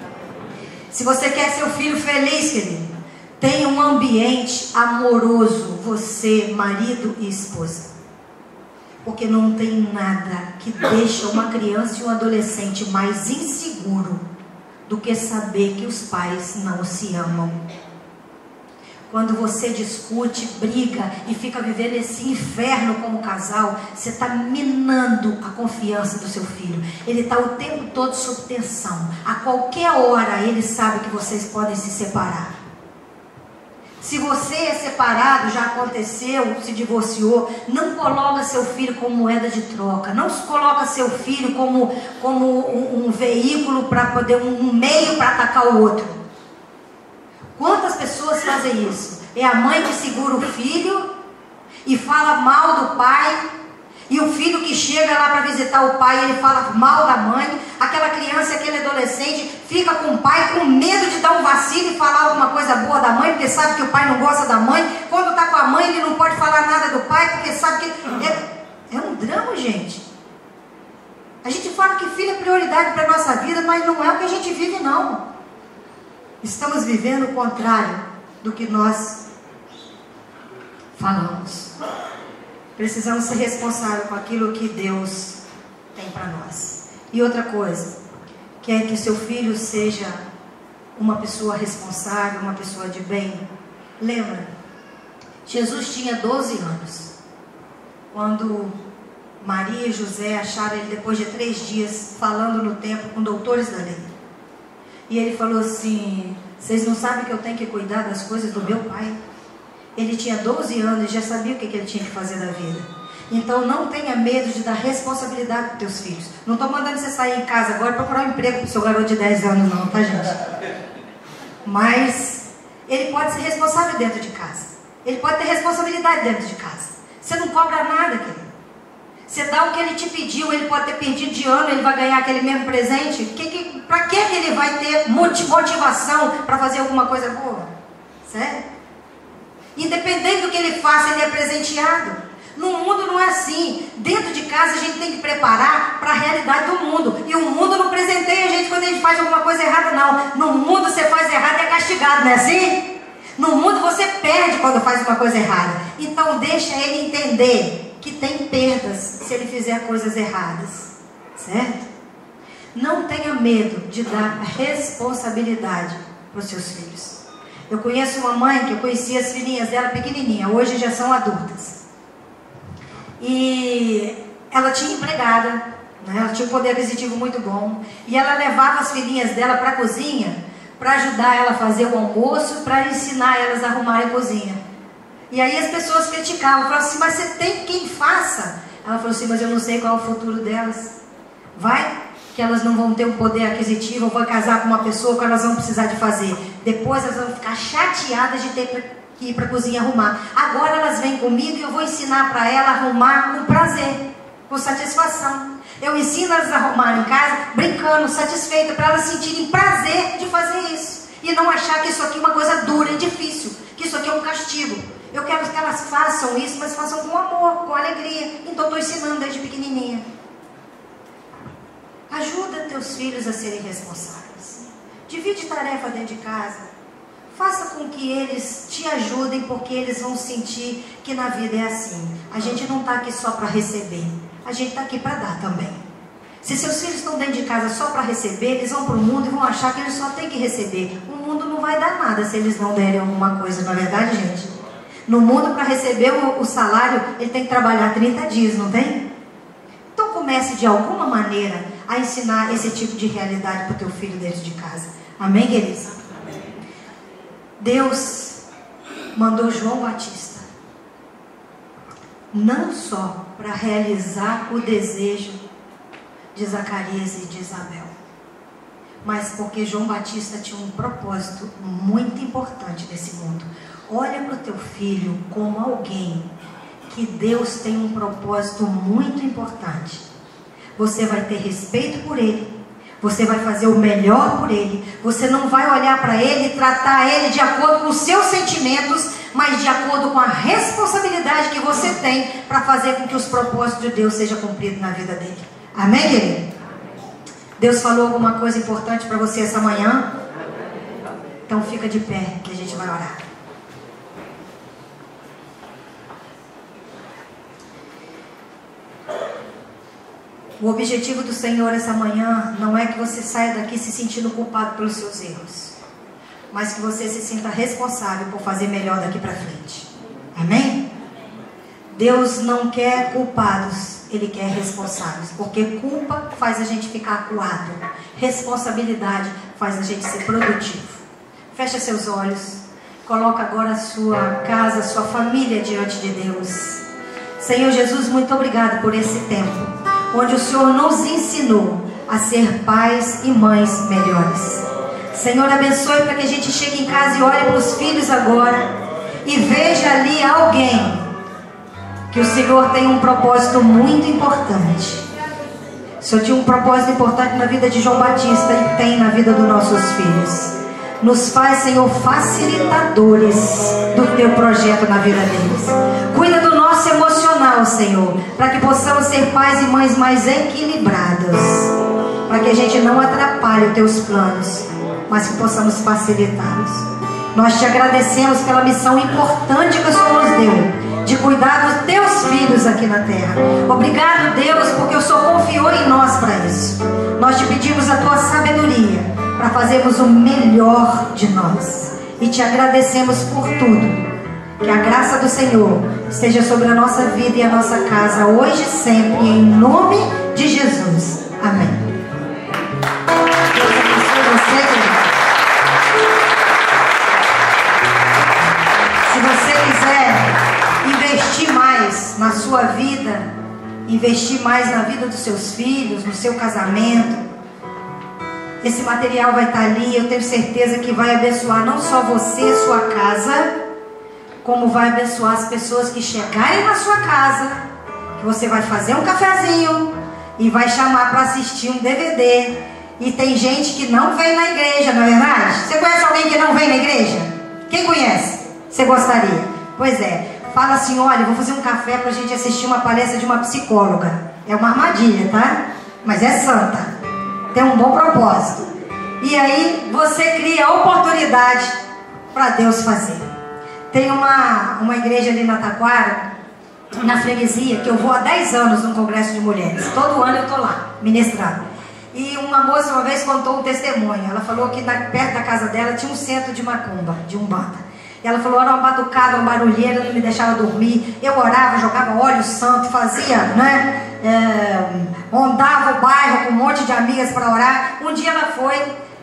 Se você quer seu filho feliz, querido, tenha um ambiente amoroso, você, marido e esposa. Porque não tem nada que deixa uma criança e um adolescente mais inseguro do que saber que os pais não se amam. Quando você discute, briga e fica vivendo esse inferno como casal, você está minando a confiança do seu filho. Ele está o tempo todo sob tensão. A qualquer hora ele sabe que vocês podem se separar. Se você é separado, já aconteceu, se divorciou, não coloca seu filho como moeda de troca. Não coloca seu filho como um veículo para poder, um meio para atacar o outro. Quantas pessoas fazem isso? É a mãe que segura o filho e fala mal do pai. E o filho que chega lá para visitar o pai, ele fala mal da mãe. Aquela criança, aquele adolescente fica com o pai com medo de dar um vacilo e falar alguma coisa boa da mãe, porque sabe que o pai não gosta da mãe. Quando está com a mãe, ele não pode falar nada do pai, porque sabe que... É um drama, gente. A gente fala que filho é prioridade para a nossa vida, mas não é o que a gente vive, não. Estamos vivendo o contrário do que nós falamos. Precisamos ser responsáveis com aquilo que Deus tem para nós. E outra coisa, quer que seu filho seja uma pessoa responsável, uma pessoa de bem? Lembra, Jesus tinha 12 anos, quando Maria e José acharam ele depois de 3 dias falando no templo com doutores da lei. E ele falou assim: "Vocês não sabem que eu tenho que cuidar das coisas do meu pai?" Ele tinha 12 anos e já sabia o que ele tinha que fazer da vida. Então não tenha medo de dar responsabilidade para os teus filhos. Não estou mandando você sair em casa agora para procurar um emprego para o seu garoto de 10 anos não, tá, gente? Mas ele pode ser responsável dentro de casa. Ele pode ter responsabilidade dentro de casa. Você não cobra nada, querido. Você dá o que ele te pediu, ele pode ter perdido de ano, ele vai ganhar aquele mesmo presente. Para que ele vai ter motivação para fazer alguma coisa boa? Sério? Independente do que ele faça, ele é presenteado. No mundo não é assim. Dentro de casa a gente tem que preparar para a realidade do mundo. E o mundo não presenteia a gente quando a gente faz alguma coisa errada, não. No mundo você faz errado e é castigado, não é assim? No mundo você perde quando faz uma coisa errada. Então deixa ele entender que tem perdas se ele fizer coisas erradas. Certo? Não tenha medo de dar responsabilidade para os seus filhos. Eu conheço uma mãe que eu conhecia as filhinhas dela pequenininha, hoje já são adultas. E ela tinha empregada, né? Ela tinha um poder aquisitivo muito bom, e ela levava as filhinhas dela para a cozinha para ajudar ela a fazer o almoço, para ensinar elas a arrumarem a cozinha. E aí as pessoas criticavam, falavam assim, mas você tem quem faça. Ela falou assim, mas eu não sei qual é o futuro delas. Vai que elas não vão ter um poder aquisitivo, ou vão casar com uma pessoa que elas vão precisar de fazer. Depois elas vão ficar chateadas de ter que ir para a cozinha arrumar. Agora elas vêm comigo e eu vou ensinar para ela a arrumar com prazer, com satisfação. Eu ensino elas a arrumar em casa, brincando, satisfeita, para elas sentirem prazer de fazer isso. E não achar que isso aqui é uma coisa dura e difícil, que isso aqui é um castigo. Eu quero que elas façam isso, mas façam com amor, com alegria. Então estou ensinando desde pequenininha. Ajuda teus filhos a serem responsáveis. Divide tarefa dentro de casa. Faça com que eles te ajudem, porque eles vão sentir que na vida é assim. A gente não está aqui só para receber. A gente está aqui para dar também. Se seus filhos estão dentro de casa só para receber, eles vão para o mundo e vão achar que eles só têm que receber. O mundo não vai dar nada se eles não derem alguma coisa, não é verdade, gente? No mundo, para receber o salário, ele tem que trabalhar 30 dias, não tem? Então comece de alguma maneira a ensinar esse tipo de realidade para o teu filho dentro de casa. Amém, queridos? Amém. Deus mandou João Batista não só para realizar o desejo de Zacarias e de Isabel, mas porque João Batista tinha um propósito muito importante nesse mundo. Olha para o teu filho como alguém que Deus tem um propósito muito importante. Você vai ter respeito por ele, você vai fazer o melhor por ele, você não vai olhar para ele e tratar ele de acordo com os seus sentimentos, mas de acordo com a responsabilidade que você tem para fazer com que os propósitos de Deus sejam cumpridos na vida dele. Amém, querido? Deus falou alguma coisa importante para você essa manhã? Então fica de pé que a gente vai orar. O objetivo do Senhor essa manhã não é que você saia daqui se sentindo culpado pelos seus erros, mas que você se sinta responsável por fazer melhor daqui para frente. Amém? Deus não quer culpados, Ele quer responsáveis, porque culpa faz a gente ficar acuado, responsabilidade faz a gente ser produtivo. Fecha seus olhos, coloca agora a sua casa, a sua família diante de Deus. Senhor Jesus, muito obrigado por esse tempo onde o Senhor nos ensinou a ser pais e mães melhores. Senhor, abençoe para que a gente chegue em casa e olhe para os filhos agora e veja ali alguém que o Senhor tem um propósito muito importante. O Senhor tinha um propósito importante na vida de João Batista e tem na vida dos nossos filhos. Nos faz, Senhor, facilitadores do teu projeto na vida deles. Cuida do nosso emocional, Senhor, para que possamos ser pais e mães mais equilibrados, para que a gente não atrapalhe os teus planos, mas que possamos facilitá-los. Nós te agradecemos pela missão importante que o Senhor nos deu, de cuidar dos teus filhos aqui na terra. Obrigado, Deus, porque o Senhor confiou em nós para isso. Nós te pedimos a tua sabedoria para fazermos o melhor de nós. E te agradecemos por tudo. Que a graça do Senhor esteja sobre a nossa vida e a nossa casa, hoje e sempre, em nome de Jesus. Amém. Deus abençoe você, querido. Se você quiser investir mais na sua vida, investir mais na vida dos seus filhos, no seu casamento, esse material vai estar ali. Eu tenho certeza que vai abençoar não só você, sua casa, como vai abençoar as pessoas que chegarem na sua casa, que você vai fazer um cafezinho e vai chamar para assistir um DVD. E tem gente que não vem na igreja, não é verdade? Você conhece alguém que não vem na igreja? Quem conhece? Você gostaria? Pois é, fala assim, olha, vou fazer um café para a gente assistir uma palestra de uma psicóloga. É uma armadilha, tá? Mas é santa. Tem um bom propósito. E aí você cria a oportunidade para Deus fazer. Tem uma igreja ali na Taquara, na freguesia, que eu vou há 10 anos num congresso de mulheres. Todo ano eu estou lá, ministrando. E uma moça uma vez contou um testemunho. Ela falou que perto da casa dela tinha um centro de macumba, de umbanda. Ela falou, era uma batucada, uma barulheira, não me deixava dormir. Eu orava, jogava óleo santo, fazia, né? Rondava o bairro com um monte de amigas para orar. Um dia ela foi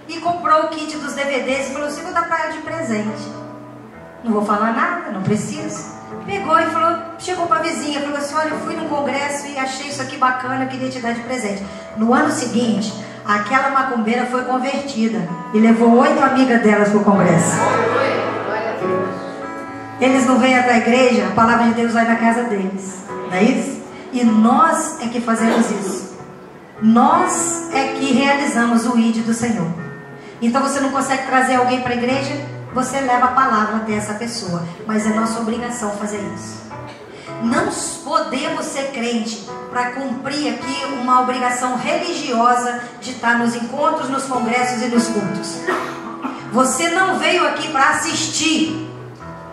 e comprou o kit dos DVDs e falou assim, vou dar para ela de presente. Não vou falar nada, não preciso. Pegou e falou, chegou para a vizinha, falou assim, olha, eu fui num congresso e achei isso aqui bacana, eu queria te dar de presente. No ano seguinte, aquela macumbeira foi convertida e levou 8 amigas delas para o congresso. Eles não vêm até a igreja, a palavra de Deus vai na casa deles, não é isso? E nós é que fazemos isso. Nós é que realizamos o ID do Senhor. Então você não consegue trazer alguém para a igreja, você leva a palavra até essa pessoa, mas é nossa obrigação fazer isso. Não podemos ser crente para cumprir aqui uma obrigação religiosa de estar nos encontros, nos congressos e nos cultos. Você não veio aqui para assistir,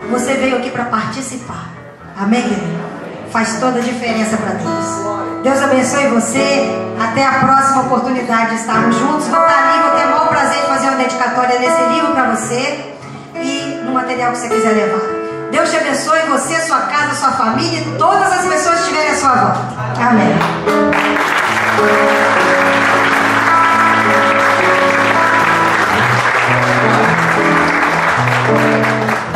você veio aqui para participar. Amém, querido? Faz toda a diferença para Deus. Deus abençoe você. Até a próxima oportunidade de estarmos juntos. Vou estar ali, vou ter o maior prazer de fazer uma dedicatória desse livro para você e no material que você quiser levar. Deus te abençoe, você, sua casa, sua família e todas as pessoas que estiverem à sua volta. Amém.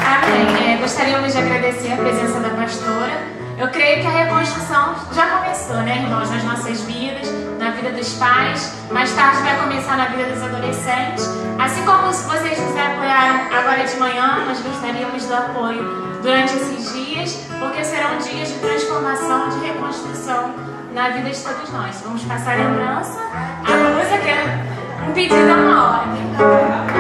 Amém. Gostaríamos de agradecer a presença da pastora. Eu creio que a reconstrução já começou, né, irmãos, nas nossas vidas, na vida dos pais. Mais tarde vai começar na vida dos adolescentes. Assim como vocês nos apoiaram agora de manhã, nós gostaríamos do apoio durante esses dias, porque serão dias de transformação, de reconstrução na vida de todos nós. Vamos passar a lembrança. A música é um pedido a uma hora.